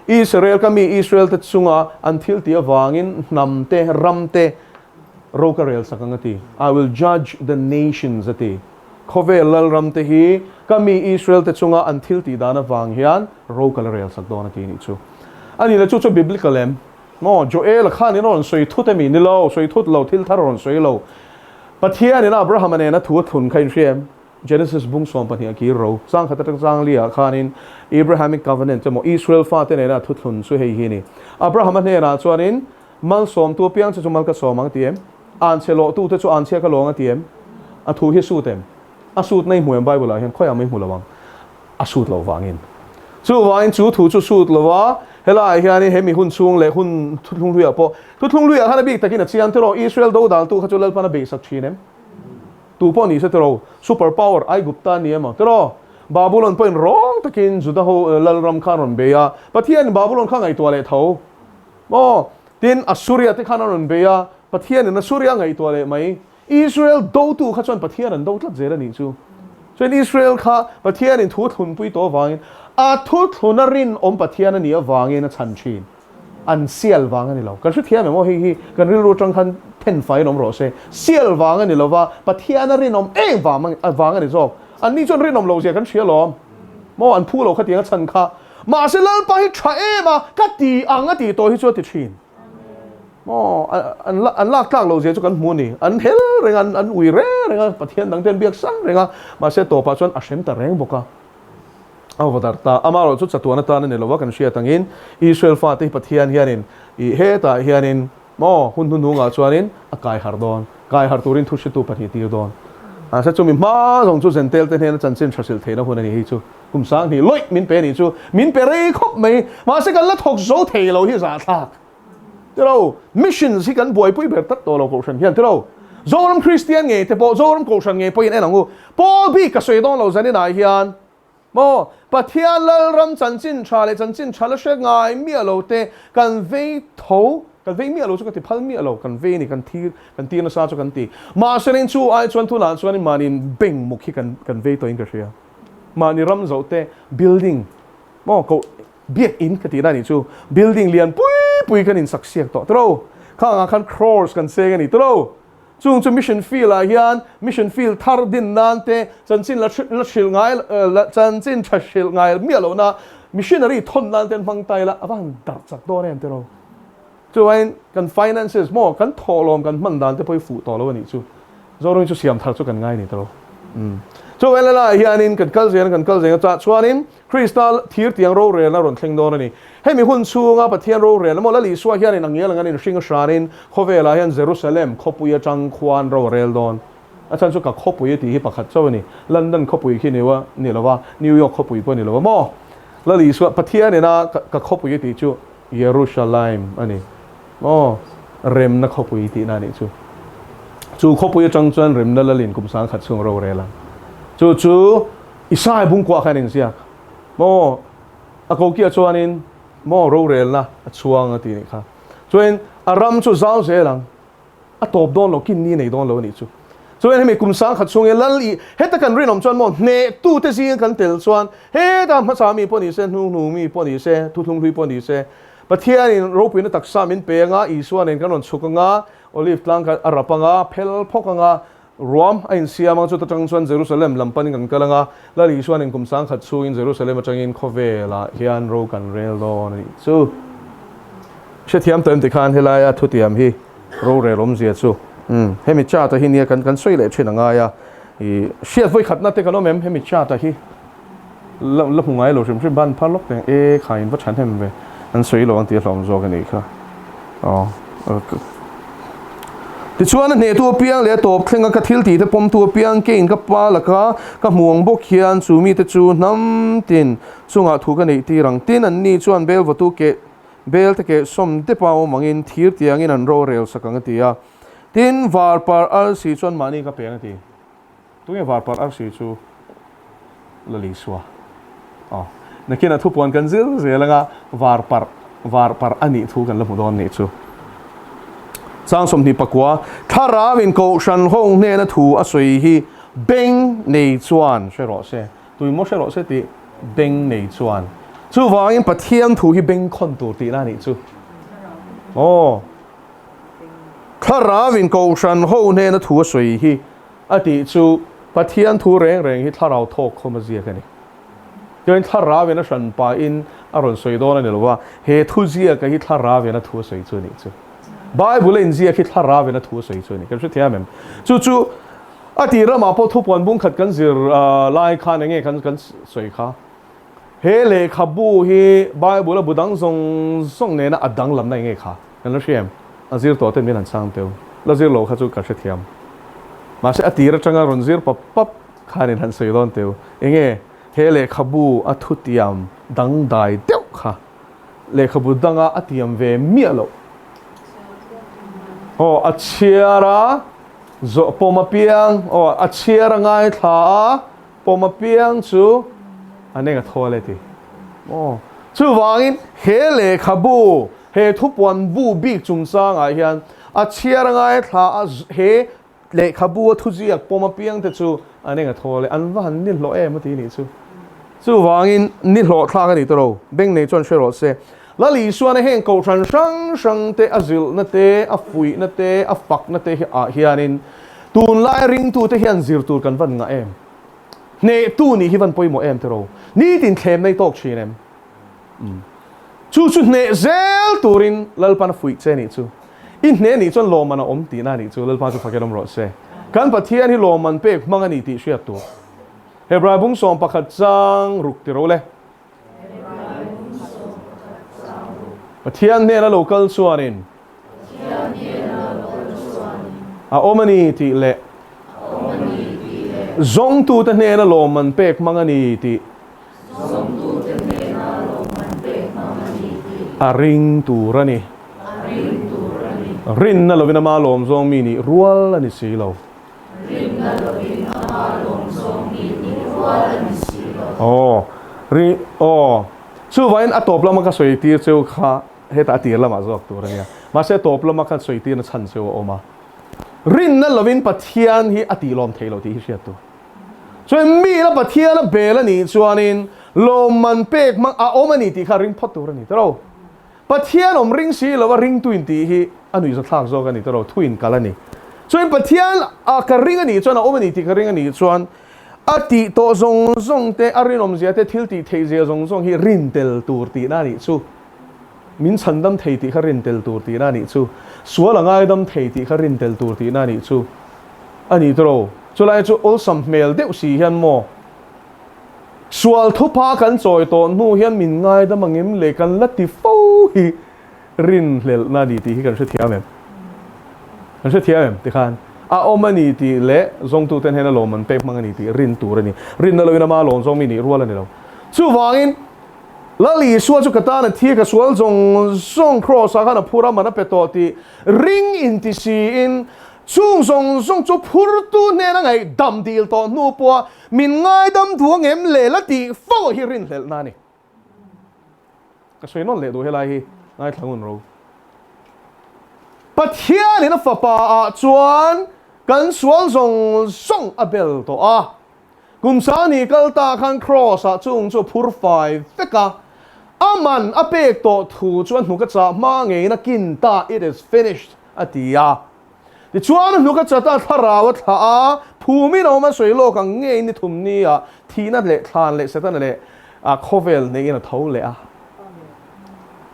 Israel kami Israel te chunga until ti awangin namte ramte rokarel sakangati I will judge the nations ati khove lal ramte hi kami Israel te chunga until ti dana wang hian rokarel sakdona ti ni chu ani la chu biblical em mo joel khan ni ron soi thut mi ni lo soi thut lo thil thar ron soi lo pathian ina abraham ne na thu thun khain rem Genesis bung som pania ki ro sang khatak sang lia khanin Abrahamic covenant mo Israel fa te na thuthun su hei hi ni Abraham ne na chuanin mal som tu piang chu mal ka somang tiem an chelo tu te chu an che ka longa tiem a thu hi su tem a sut nei muam bible a hian khoya mai mulawang a sut lo wangin chu wangin chu thu chu sut lo wa hela hian he mi hun chung le hun thuthung luya po thuthung luya hana bi takin a chian te ro Israel do dal tu kha chu lal pana be sak thinem tu po ni se tero super power ai gupta ni ema tero babylon point wrong takin juda ho lalram khanon beya pathian babylon khang ai toale tho mo tin assyria te khanon beya pathian na assyria ngai toale mai Israel do tu kha chon pathian an do tlat zera ni chu chen Israel kha pathian in thu thun pui to wangin a thu thunarin om pathian ani awangin a chan chin an sial wang ani lo kan su thiam mo hi kan ril ro tang khan ten fai nom ro se sial wang ani lo wa pathian rin om wang ani zo an ni chon rin om lo se kan chia lom mo an phu lo kha tiang chan kha ma se lal pa hi tha e ma ka ti ang a ti to hi chu ti thin mo an lak tak lo se chu kan mu ni an hel reng an ui re reng pathian dang ten biak sang reng ma se to pa chon a shem ta reng boka avadarta amaro chu chatuana ta ne lowa kan shia tangin Israel fa te pathian hianin I he ta hianin mo hun nga chuanin a kai hardon kai har turin thu shi tu pani ti don a sa chu mi ma jong chu zentel te ne chan chen thasil theina hun ani hi chu kum sang ni loi min pe ni chu min pe re khop mai ma se kan la thok zo thei lo hi za thak tero missions hi kan boy pui ber tat to lo ko shan hian tero zoram christian nge te po zoram ko shan nge po in enangu po bi ka soi don lo zani na hian mo pathian lal ram chan chin chala she ngai mi alo te kan ve tho kan ve mi alo chu ka ti phal mi alo kan ve ni kan ti na sa chu kan ti ma senin chu ai chuan thu lan chuan manin beng mukhi kan ve to in ka ria mani ram zo te building mo ko biak in ka ti na ni chu building lian pui kan in saksiak to tro khan crores kan se ni tro chung chu mission field a hian mission field thar din nante chanchin la shil ngai chanchin thashil ngai mi alo na missionary thon nan ten phang tai la awang dar chak do ren tero chuan kan finances mo kan tholom kan man dan te poi fu to lo ni chu zorong chu siam thar chu kan ngai ni tero so elala hianin kan kal zen cha chuanin crystal thir tiang ro re na ron thleng do ni he mi hun chunga pathian ro re na mo la li suwa hianin angial ngani ring shanin khovela hian jerusalem khopuya chang khwan ro rel don achan chu ka khopuya ti hi pakhat chawani london khopui khi newa ni lawa new york khopui po ni lawa mo la li suwa pathian na ka khopuya ti chu jerusalem ani mo rem na khopui ti na ni chu khopuya chang chuan rem na lalin kum sang khat chung ro re la chu isai bung kwa khanin sia mo ako kia chuanin mo ro rel na chuang ati ni kha chuan aram chu zau se lang a top don lo kin ni nei don lo ni chu chuan me kum sang khat chung e lal I heta kan rinom chuan mo ne tu te si kan tel chuan he da ma sa mi po ni se nu mi po ni se tu thung lui po ni se pathian in ro pin tak sa min pe nga I suan en kan on chukanga olive tlang ka arapanga phel phokanga Rome ain siamang chu tatang chuan Jerusalem lampan kan kalanga la li suan in kum sang khat chu in Jerusalem atangin khovela hian ro kan rel don ni chu she thiam tem te khan helaya thu tiam hi ro re rom zia chu hemi cha ta hi nia kan soi le thina nga ya i shia voi khat na te kan mem hemi cha ta hi la hungai lo rim ban phar lok te e khain va chan hem ve an soi lo ang ti hlom zo kan ni kha ti chuan ne tu piang le top thlenga ka thil ti te pom tu piang ke in ka pa la ka muang bok hian chu mi te chu nam tin chunga thu ka nei ti rang tin an ni chuan bel watu ke bel te ke som te pau mangin thir tiang in an ro rel sakang ti a tin var par al si chuan mani ka peng ti tu nge var par al si chu la li suwa na kina thu pon kan zil zelanga var par ani thu kan la mu don ni chu sang som ni pakwa thara win ko shan hong ne na thu a soi hi beng nei chuan shero se tui mo shero se ti beng nei chuan chu wangin pathian thu hi beng khon tur ti na ni chu thara win ko shan hong ne na thu a soi hi ati chu pathian thu reng hi tharau thok khoma zia ka ni join thara win a shan pa in aron soi do na ni lo wa he thu zia ka hi thara win a thu soi chu ni chu Bible in zia khi thara ve na thu soi chu ni kan thia mem chu ati ra ma po thu pon bung khat kan zir lai khan nge kan soi kha he le khabu hi Bible la budang song ne na adang lam na nge kha kan la shem azir to te min an sang teu la zir lo kha chu kan thiam ma se ati ra changa ron zir pap khan in han soi don teu nge he le khabu a thu tiam dang dai teu kha le khabu danga atiam ve mi lo a chiara zo poma piang a chiara ngai tha poma piang chu anenga thole ti chu wangin he le khabu he thupon bu big chung sang a hian a chiara ngai tha he le khabu thu ji ak poma piang te chu anenga thole an van ni lo em ti ni chu wangin ni lo thla ka ni to ro beng nei chon shero se la li suan a hen ko tran sang te azil na te a fui na te a fak na te a hianin tun lai ring tu te hian zir tur kan van nga em ne tu ni hi van poi mo em te ro ni tin thlem nei tok chin em chu ne zel turin lalpan fui che ni chu in ne ni chon lo man om ti na ni chu lalpa chu fakelom ro se kan pathian hi lo man pe mangani ti hriat tu hebrai bung som pakhat chang ruk ti ro le pathian ne la local chuanin a omani ti le zong tu te ne la lo man pek mangani ti a ring tu rani rin na lovina ma lom zong mi ni rual ani si lo chu vain atop lama ka soi tir cheu kha heta tir lama zok tur ania ma se top lama ka soi tir na chan cheu oma rin na lovin pathian hi ati lom theilo ti hi tu so mi la pathian la bela ni chuanin lom man pek ma a omani ti kha ring phot tur ani tro pathian om ring si lo ring 20 hi anui zo thak zo ka ni tro thuin kalani so pathian a ka ring ani chuan a omani ti ka ring ani chuan ati to zong te arinom zia te thil ti thei zia zong hi rintel tur ti na ni chu min chandam thei ti kha rintel tur ti na ni chu suala ngai dam thei ti kha rintel tur ti na ni chu ani tro chulai chu ol sam mel deuh si hian mo sual thu pa kan choi to nu hian min ngai dam angem le kan lati fo hi rin hlel na ni ti hi kan thiam em ti khan a omani ti le zong tu ten hena lo man pek mangani ti rin tur ani rin na lovina ma lon zong mi ni rual ani lo chu wangin la li suwa chu kata na thi ka sual zong cross a kana phura mana peto ti ring in ti si in chung zong chu phur tu ne na ngai dam dil to nu po min ngai dam thuang em le la ti fo hi rin hel na ni ka soi non le do helai hi ngai thangun ro pathian in a fapa a chuan kan sual zong abel to a kumsani kalta khan cross a chung chu phur 5 feka aman apek to thu chuan nu ka cha ma nge na kin ta it is finished atia ti chuan nu ka cha ta tharawa tha a phumi no ma soi lo kang nge ni thum ni a thina le thlan le setan le a khovel ne ina thau le a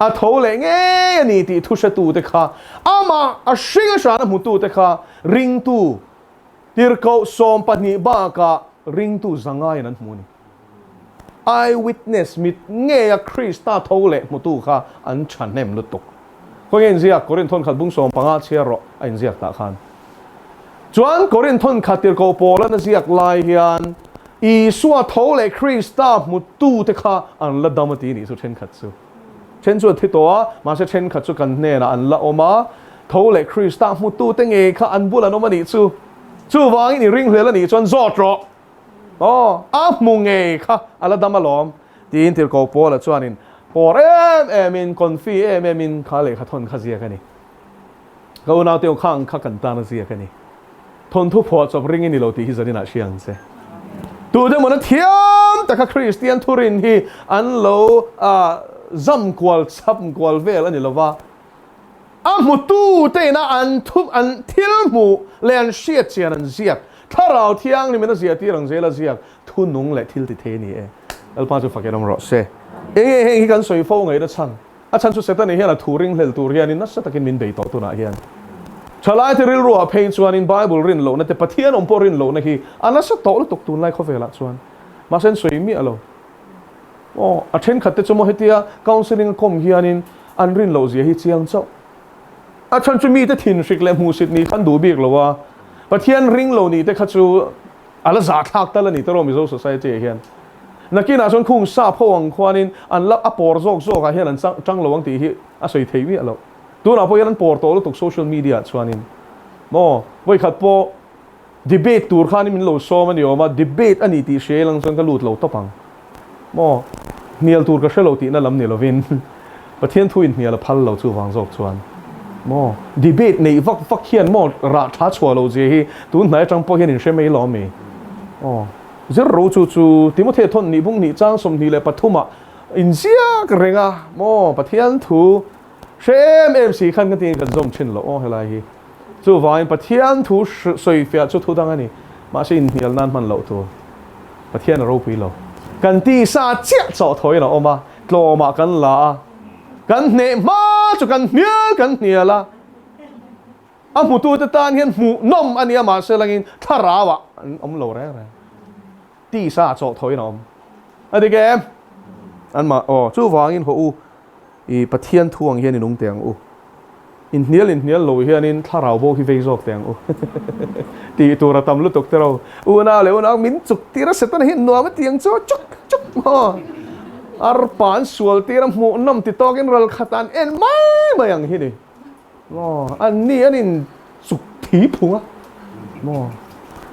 a tho le nge ni ti thu sha tu te kha ama a shinga sha na mu tu te kha ring tu tir ko som pani ba ka ring tu zangai nan mu ni eyewitness mit nge a Krista tho le mu tu kha an chan nem lu tuk ko ngen zia korin thon khat bung som panga chia ro ain zia ta khan chuan korin thon khatir ko pola na ziak lai hian i suwa tho le Krista mu tu te kha an la damati ni su chen khat su chen chu thi to ma se chen khat chu kan ne na an la oma tho le Krista mu tu te nge kha an bula no mani chu wang ni ring hle la ni chuan zot ro a mu nge kha ala damalom tin tir ko pola chuan in por in konfi in khale kha thon kha zia ka ni ko na teu khang kha kan ta na zia ka ni thon thu pho chop ring ni lo ti hi zanina siang se tu de mon thiam ta kha Christian thurin hi an lo zam kwal chap kwal vel ani lova a mu tu te na an thup an thil mu le an shiat chian an ziak tharau thiang ni mena zia ti rang zela ziak thu nung le thil ti the ni alpa chu fakedom ro se hi kan soi fo ngai da chan a chan chu setan hi la thuring hlel tur hian in na sa takin min be to tu na hian chalai te ril ro a phain chuan in bible rin lo na te pathian om por rin lo na hi ana sa to tok tun lai kho vela chuan ma sen soi mi alo a then khat te chu mo hetia counseling kom hian in an rin lo zia hi chiang chau a chan chu mi te thin rik le mu sit ni khan du bik lo wa pathian ring lo ni te kha chu ala za thak ta la ni to ro mizo society hian nakina chon khung sa phawang khwanin an la apor zok zok a hian an chang lowang ti hi a soi thei wi alo tu na po yan por to tok social media chuanin mo voi khat po debate tur khanin min lo so man yo ma debate ani ti shelang chon ka lut lo topang mo nial tur ka shelo ti na lam ni lovin pathian thuin nial phal lo chu wang zok chuan mo debate nei vak hian mo ra tha chwa lo je hi tu nai chang po hian in she mei lo me zir ro chu Timothy thon ni bung ni chang som ni le pathuma in zia ka renga mo pathian thu shem MC khan ka ti kan zom chin lo helai hi chu vain pathian thu soi fia chu thu dang ani ma sin hial nan man lo tu pathian ro pi lo kan ti sa chia chaw thoi na oma tlo ma kan la kan ne ma chu kan nia la a mu tu ta tan hian mu nom ania ma se langin tharawa om lo re ti sa chaw thoi na om adi game an ma chu wangin ho u i pathian thuang hian in ung teng u in hnial lo hian in tharau bo hi veizok teng u ti tura tam lu tok tero u na le una min chuk tira setan hi nuam tiang cho chuk ar pan sual tira mu nam ti tokin ral khatan en mai yang hi ni an ni anin chuk thi phunga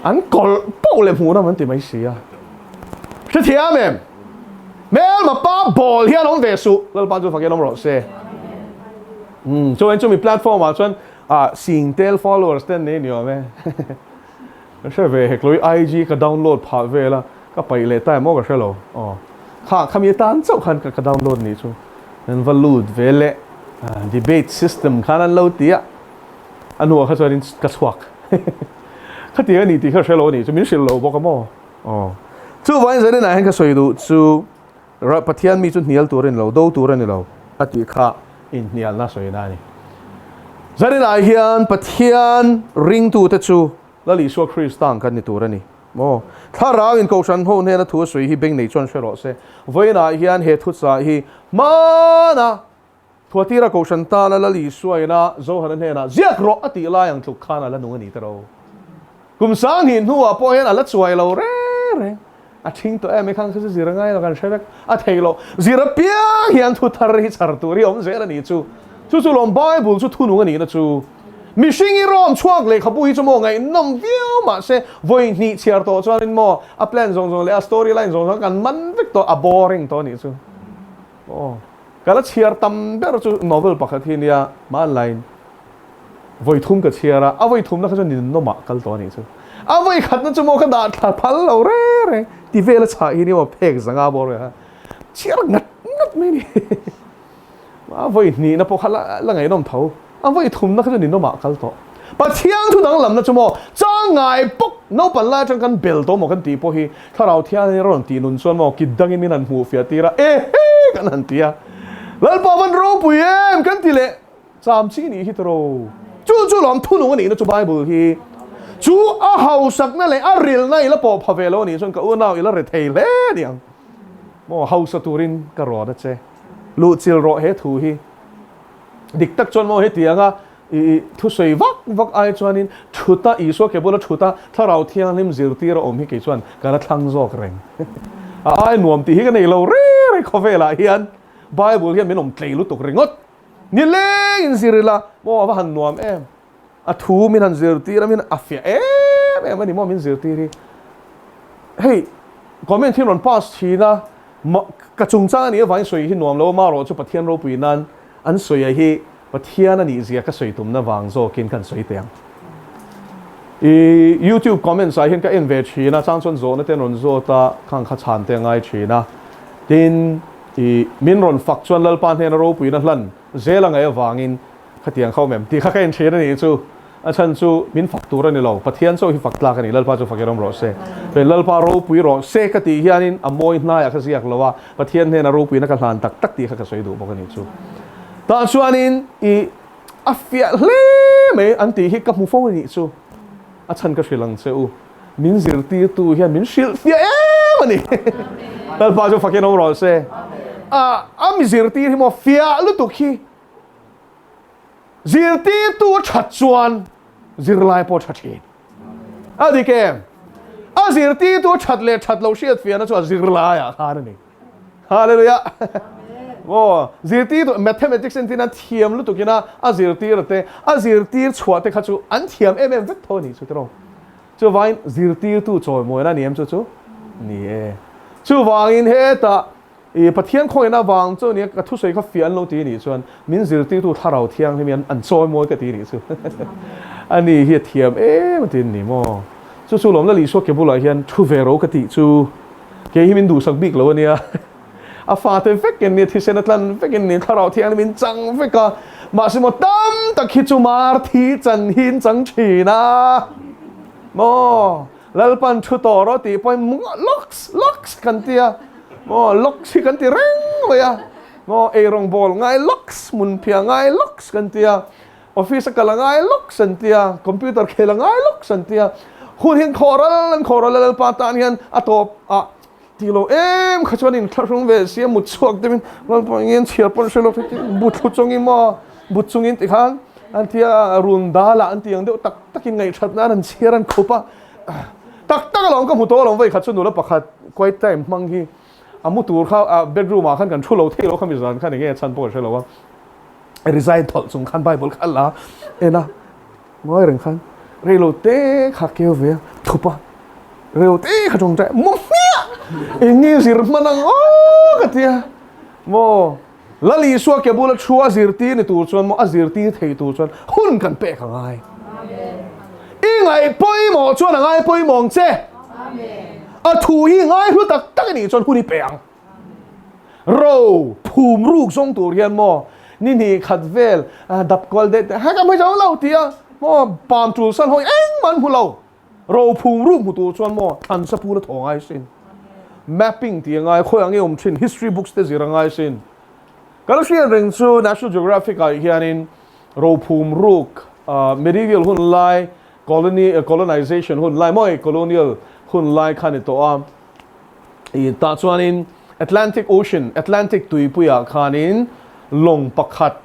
an kol po le mu na man ti mai sia se thiam em mel ma pa bol hian ong ve su lal pa chu fakin om ro se so en chu mi platform a chuan sing tel followers ten ne nio me se ve he kloi IG ka download pha vela ka pai le tai mo ka shelo kha mi tan chau khan ka download ni chu en valut vele debate system khan an lo tia anu kha chuan ka chhuak kha ti ani ti kha shelo ni chu min shil lo bo ka mo chu vai zai na hen ka soi du chu ra pathian mi chu hnial turin lo do turan ni lo ati kha in hnial na soi na ni zari na hian pathian ring tu te chu lali so Christang kan ni turani mo thara in ko san ho ne na thu soi hi beng nei chon shero se voina hian he thu sa hi mana thuatira ko san ta la lali suai na zo han ne na ziak ro ati la yang thuk khana la nu ni taro kum sang hin huwa po hian ala chuai lo re a thing to em khang se zira ngai lo kan shebek a theilo zira pia hian thu thar hi char turi om zera ni chu lom bible chu thu nu ngani na chu mi singi rom chuak le khabu hi chu mo ngai nom viau ma se voi ni chiar to chuan in mo a plan zong le a storyline zong kan man vek to a boring to ni chu kala chiar tam ber chu novel pakhat hi nia ma line voi thum ka chiara a voi thum na kha ni no ma kal to ni chu a voi khat na chu mo kha da phal lo re ti vela cha hi ni mo phek zanga bor ha chiar ngat me ni a voi ni na po khala la ngai nom tho a voi thum na kha ni no ma kal to pa thiang thu dang lam na chu mo chang ngai pok no pan la chang kan bel to mo kan ti po hi tharau thia ni ron ti nun chuan mo kidang in an hu fia tira kan an tia lal pa van ro puyem kan tile cham chi ni hi tro chu lom thu nu ni no chu bible hi chu a hau sak na le a ril na ila po phavelo ni chon ka u nau ila re thei le niang mo hau sa turin ka ro da che lu chil ro he thu hi dik tak chon mo he tianga thu soi vak ai chuanin thuta iso ke bola thuta tharau thiang lim zirtir om hi ke chuan kana thlang jok reng ai nuam ti hi ka nei lo re khovela hian bible hian menom tlei lu tuk ringot ni le in zirila mo wa han nuam em a thu min han zirtir min afia em ani mo min zirtir hey comment hin on pass thina ka chung cha ni vai soi hi nuam lo ma ro chu pathian ro puinan an soi hi pathian ani zia ka soi tum na wang zo kin kan soi teang YouTube comments ai hin ka en ve thina chang chon zo na ten ron zo ta khang kha chan te ngai thina tin min ron fak chuan lal pan hen ro puina hlan zela ngai wangin khatiang khau mem ti kha ka en thena ni chu a chan chu min fak tur ani lo pathian so hi fak tla ka ni lal pa chu fakiram ro se pe lal pa ro pui ro se ka ti hianin amoi na ya kha ziak lowa pathian hen ro puina ka hlan tak tak ti kha ka soi du bok ani chu ta chuanin afia hle me anti hi ka mu fo ni chu a chan ka hrilang che u min zir ti tu hian min shil fia ani lal pa chu fakiram ro se mi zir ti hi mo fia lu tu khi zir ti tu that chuan zir lai po that hi adi ke a zir ti tu that le that lo shiat fia na chu zir lai a kha ni hallelujah wo zir ti tu mathematics en tina thiam lu tu kina a zir ti rate a zir ti chua te kha chu an thiam em vek tho ni chu tro chu vain zir ti tu choi moi na niam chu ni e chu wangin he ta pathian khoi na wang chu ni ka thu sei kha fian lo ti ni chuan min zir ti tu tharau thiang hi an choi moi ka ti ni chu ani hi thiam em tin ni mo chu lom la li so ke bula hian thu ve ro ka ti chu ke hi min du sak bik lo ania a fa te fek en ni thisen atlan fek en ni tharau thiang min chang feka ma si mo tam tak hi chu mar thi chan hin chang thi na mo lalpan thu to ro ti poi locks kan tia mo locks kan ti reng mo ya mo e rong bol ngai locks mun pia ngai locks kan tia office ka la ngai locks an tia computer ke la ngai locks an tia hun hin khoral lal pa tan hian atop tilo em khachwanin tharung ve sia mut chuak demin wal pangin chiar pon selo but thu chongi mo but chungin ti khan an tia run dala an tiang de tak takin ngai that na an chiaran khopa tak long ka mu to long ve khachun nu la pakhat quite time mang hi amu tur kha bedroom a khan kan thulo thelo khami zan khan nge chan po shelo wa resign thol chung khan bible khala ena moi reng khan relo te kha keu ve thupa relo te kha chung ta mo ini zir manang ka tia mo lali suwa ke bula chua zirti ni tur chuan mo azirti thei tur chuan hun kan pe kha ngai ingai poi mo chuan ngai poi mong che amen a thu hi ngai hu tak ni chuan huni peang ro phum ruk song tur hian mo ni khat vel dap kol de ha ka mai jaw lau tia mo pam tu san hoi eng man hu lau ro phum ruk mu tur chuan mo an sa pu la thongai sin mapping ti ngai khoi ange thin history books te zirangai sin kalasian ring chu National Geographic ai hianin ro phum ruk medieval hun lai colonization hun lai moi colonial hun lai khan to ta chuanin Atlantic Ocean Atlantic tuipuya khanin long pakhat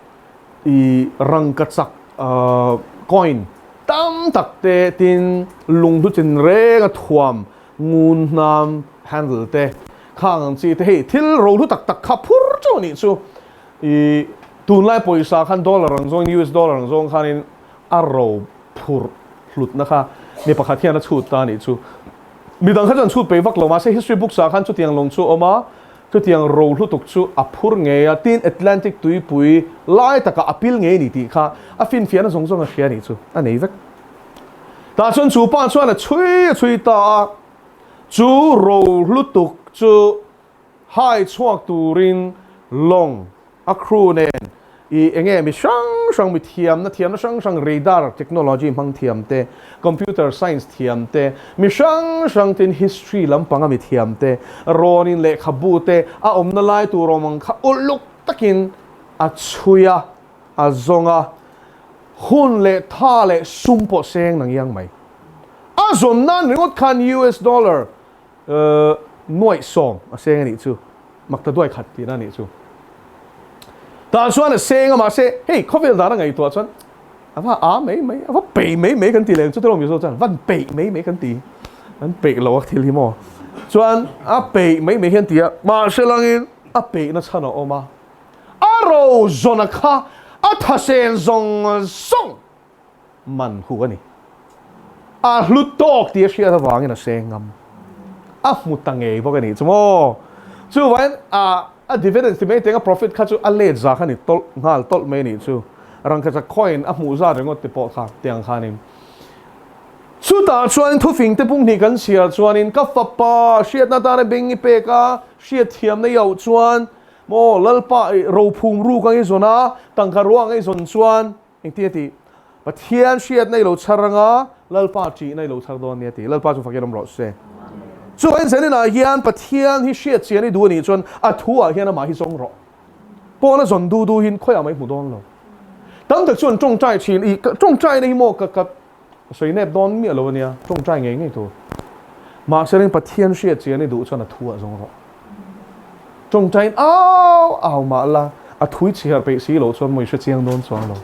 rang ka chak coin tam takte tin lung thu chin re nga thuam ngun nam handle te khang chi te hey thil ro thu tak kha phur chu ni chu tun lai poisa khan dollar ang zong US dollar ang zong khanin a ro phur hlut na kha ni pakhat hian a chut ta ni chu midang kha chan chut pe vak lo ma se history book sa khan chu tiang long chu oma chu tiang ro hlu tuk chu a phur nge ya tin Atlantic tui pui lai taka apil nge ni ti kha a fin fian a zong zong a hria ni chu a nei vek ta chon chu pa chuan a chui ta chu ro hlu tuk chu hai chuak turin long a crew nen enge mi sang mi thiam na sang radar technology mang thiam te computer science thiam te mi sang tin history lampanga mi thiam te ronin le khabu te a omna lai tu romang kha uluk takin a chuya a zonga hun le tha le sumpo seng nang yang mai a zon nan ringot khan US dollar noi som a seng ani chu makta doi khat ti na ni chu ta chuan a seng ma se hey khovel da ngai to chuan ava a mấy ava pe mấy kan ti leng chu trom yo chan van pe mấy kan ti an pe lo thil hi mo chuan a pe mấy hian tia ma se langin a pe na chana oma aro zona kha a thasen zong song man hu ani a hlutok tia sia da wangin a sengam a mutange bo kani chumo chu wan a dividend me tenga profit kha chu a le za khani tol ngal tol me ni chu rang kha coin a mu za rengot te po kha tiang khanin chu ta chuan thu fing te pung ni kan sia chuanin ka fa pa shiat na ta na bengi pe ka shiat thiam na yo chuan mo lalpa ro phum ru ka ngi zona tang kha ruang ngi zon chuan eng ti ti pathian shiat nei lo charanga lalpa chi nei lo char don ne ti lalpa chu fakiram ro se chu en sen na hian pathian hi shiat chi ani du ni chuan a thua hian ma hi song ro po na zon du hin khoya mai mu don lo tang ta chuan chong chai chin i chong chai nei mo ka soi nep don mi lo nia chong chai nge nge tu ma sereng pathian shiat chi ani du chuan a thua zong ro trong trái áo mà là thui chỉ là bị xí lộ cho mọi sự chiang đón xoang lộ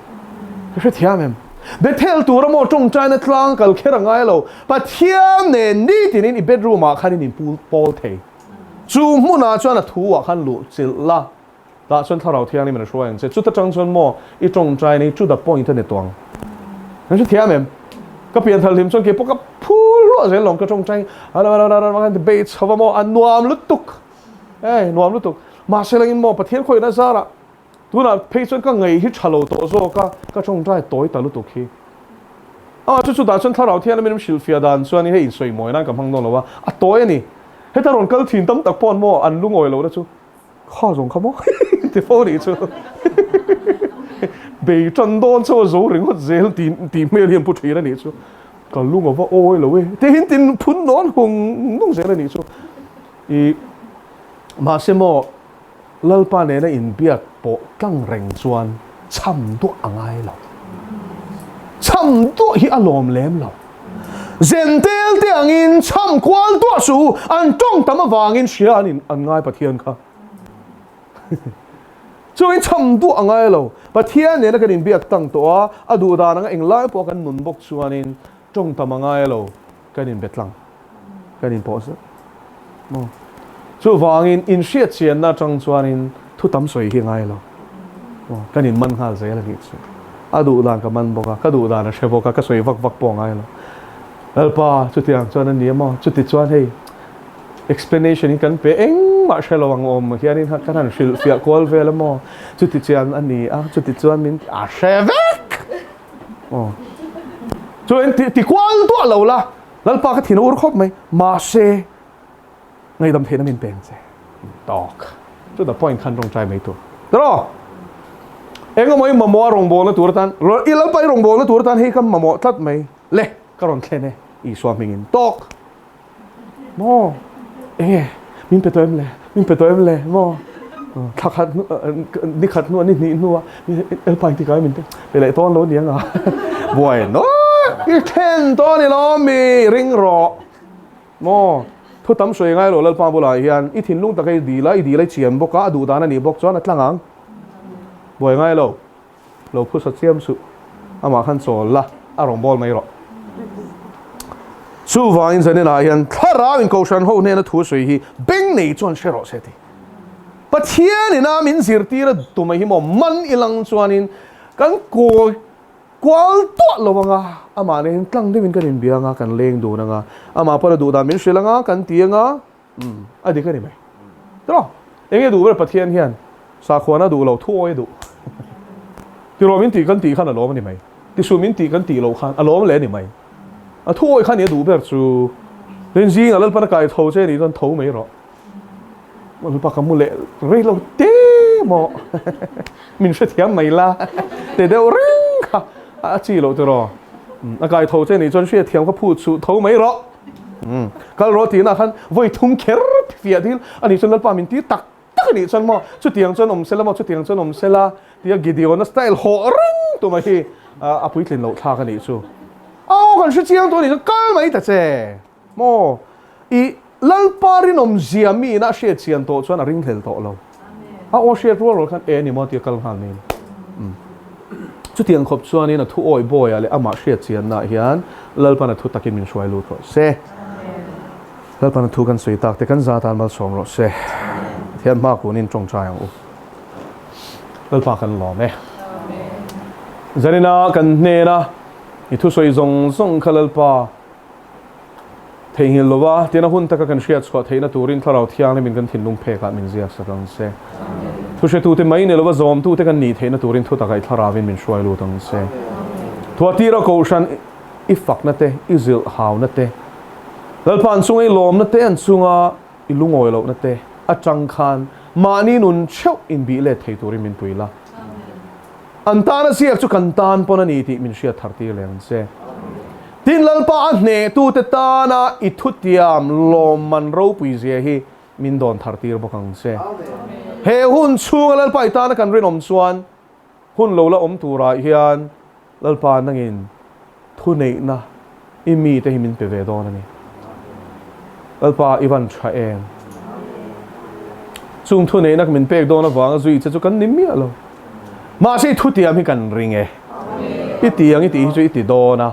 cái thiam em để theo tụi nó một trong trái nó thang cái kia là ngay lộ và thiam này đi thì nên bedroom mà khai nên pool thế chú muốn nào cho nó thu à khai lộ chỉ là đã cho thằng đầu thiam này mình nói anh sẽ chút trong cho mò ít trong trái này chút đặt point internet toang cái thiam em cái biển thằng liêm cho cái bốc cái pool rồi sẽ lòng cái trong trái cái debate sao mà anh nuam lút tục nuam lu tuk ma se langin mo pathian khoi na zara tuna pheichon ka ngei hi thalo to zo ka chong trai toi ta lu tuk hi chu da chon tharau thian minum shil fia dan chuan he in soi moi na kam hang don lowa a toi ani he ta ron kal thin tam tak pon mo an lu ngoi lo da chu kha zong kha mo te fo ri chu be chon don chu zo ring hot zel ti mel hiam pu thira ni chu ka lu ngo wa oi lo we te hin tin phun non hung nung zel ni chu i mà xem mo lalpa này là in biak bộ căng rèn chuan chăm tu angai lo chăm tu hi alom lem lo zen tel te angin chăm kwal tu su an trong tam awangin sia anin angai pathian kha chuin chăm tu angai lo pathian ne na kan in biak tang to a du da na eng lai po kan nun bok chuanin trong tam angai lo kan in betlang kan in po sa mo chu wangin in shiat chian na tang chuanin thu tam soi hi ngai lo kanin man hal zai la ni chu adu dan ka man boka ka du dan a she boka ka soi vak po ngai lo alpa chu tiang chuan an ni mo chu ti chuan hei explanation in kan pe eng ma she lo wang om hianin ha kan han shil fia kol vel mo chu ti chian an ni chu ti chuan min a she vek chu en ti kwal to lo la lalpa ka thin ur khop mai ma se ngay đâm thế nó mình bền sẽ talk chút là point khăn trong trai mấy tuổi đó em có mấy mà mua rong bò nó tuổi tan rồi ít lắm phải rong bò nó tuổi tan hay không mà mua thắt mấy lệ cái rong khen này ý xoa mình talk mo mình phải tôi em lệ mo khát đi khát nuốt đi nuốt em phải thì cái mình để lại to lớn tiếng à buổi nó cái khen to này nó mi ring rọ mo thu tắm soi ngay rồi lal pa bola hian i thin lung ta kai di lai chiam boka du dana ni bok chuan atlangang boi ngay lo phu sa chiam su ama khan chol la arong bol mai ro su vain zane na hian thara in ko shan ho ne na thu soi hi beng nei chuan shero se ti pathian ina min zir ti ra tu mai hi mo man ilang chuanin kan ko kwal to lo nga ama ne tlang de min kan in bia nga kan leng du na nga ama pa du da min shilanga kan ti nga adi ka ni mai tro enge du ber pathian hian sa khona du lo thuoi du ti ro min ti kan ti khan a lo ni mai ti su min ti kan ti lo khan a lo le ni mai a thuoi khan ni du ber chu len ji nga lal pa kai tho che ni don tho mai ro mo pa ka mu le re lo te mo min she thiam mai la te de ring kha a chi lo te ro a kai tho che ni chon she thiam ka phu chu tho mai ro kal ro ti na khan voi thum kher fia dil ani chon lal pa min ti tak cái này chân mà chút tiếng chân om sela mà chút tiếng chân om sela thì Gideon nó style họ răng tụi mày apui lên lẩu thà cái này chú còn chút tiếng tụi này nó căng mấy ta chứ mò lalparin om ziami na share chian to chuan a ring thel to lo o share ro khan e ni mo ti kal han nin chu tiang khop chuan in a thu oi boy ale ama share chian na hian lalpan a thu takin min shwai lu ro se lalpan a thu kan sui tak te kan za tan mal som ro se thian ma ku nin tong cha yang u lalpa kan lo me zanina kan ne na I thu soi zong zong khalalpa thei hil lova tena hun taka kan shia chwa theina turin tharau thiang le min kan thin lung phe ka min zia sakang se thu she tu te mai ne lova zom tu te kan ni theina turin thu takai tharawin min shwai lu tang se thuatira koshan I fak na te izil haw na te lalpan sungai lom na te an sunga ilungoi lo na te achang khan mani nun cheu in bi le thei turin min puila antana siak chu kan tan pon ani ti min shia tharti leng se tin lalpa ne tu te ta na I thutiam lom man ro pui zia hi min don thartir bokang se he hun chung lalpa ta na kan rin om chuan hun lo la om tura hian lalpa nangin thu nei na I mi te hi min pe ve don ani lalpa iwan tha em chung thu nei nak min pek don awang zui chu kan nim mi alo ma se thutiam hi kan ring e itiang iti chu iti do na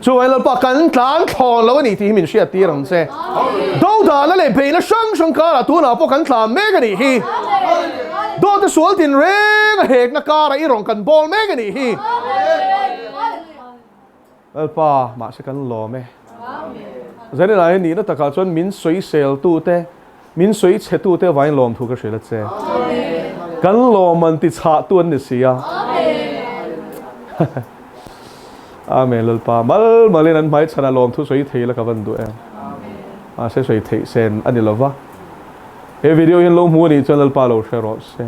chú ai lalpa kan tlan thon lo ni ti min shia ti rang se do da la le pe na shang ka la tu na po kan tlan me ga ni hi do te sual tin reng hek na ka ra I rong kan bol me ga ni hi lalpa ma se kan lo me zani la ni na ta ka chon min soi sel tu te min soi che tu te vain lom thu ka shela che kan lo man ti cha tuan ni sia Amen lalpa mal malin an mai chana lom thu soi thei la ka van du em se soi thei sen ani lova he video hin lo mu ni channel lalpa lo share ro se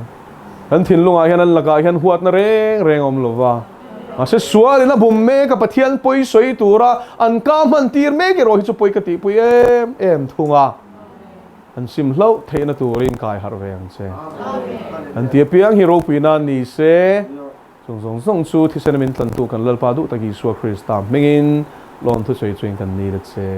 an thin lunga hian an laka hian huat na reng om lova se sual na bum me ka pathian poi soi tura an ka man tir me ke ro hi chu poi ka ti pui em thunga an sim hlo thei na turin kai har veng se an ti piang hi ro pui na ni se zong zong chu thi sen min tlan tu kan lalpa du ta gi su Christ tam mengin lon thu choi chuin kan ni le che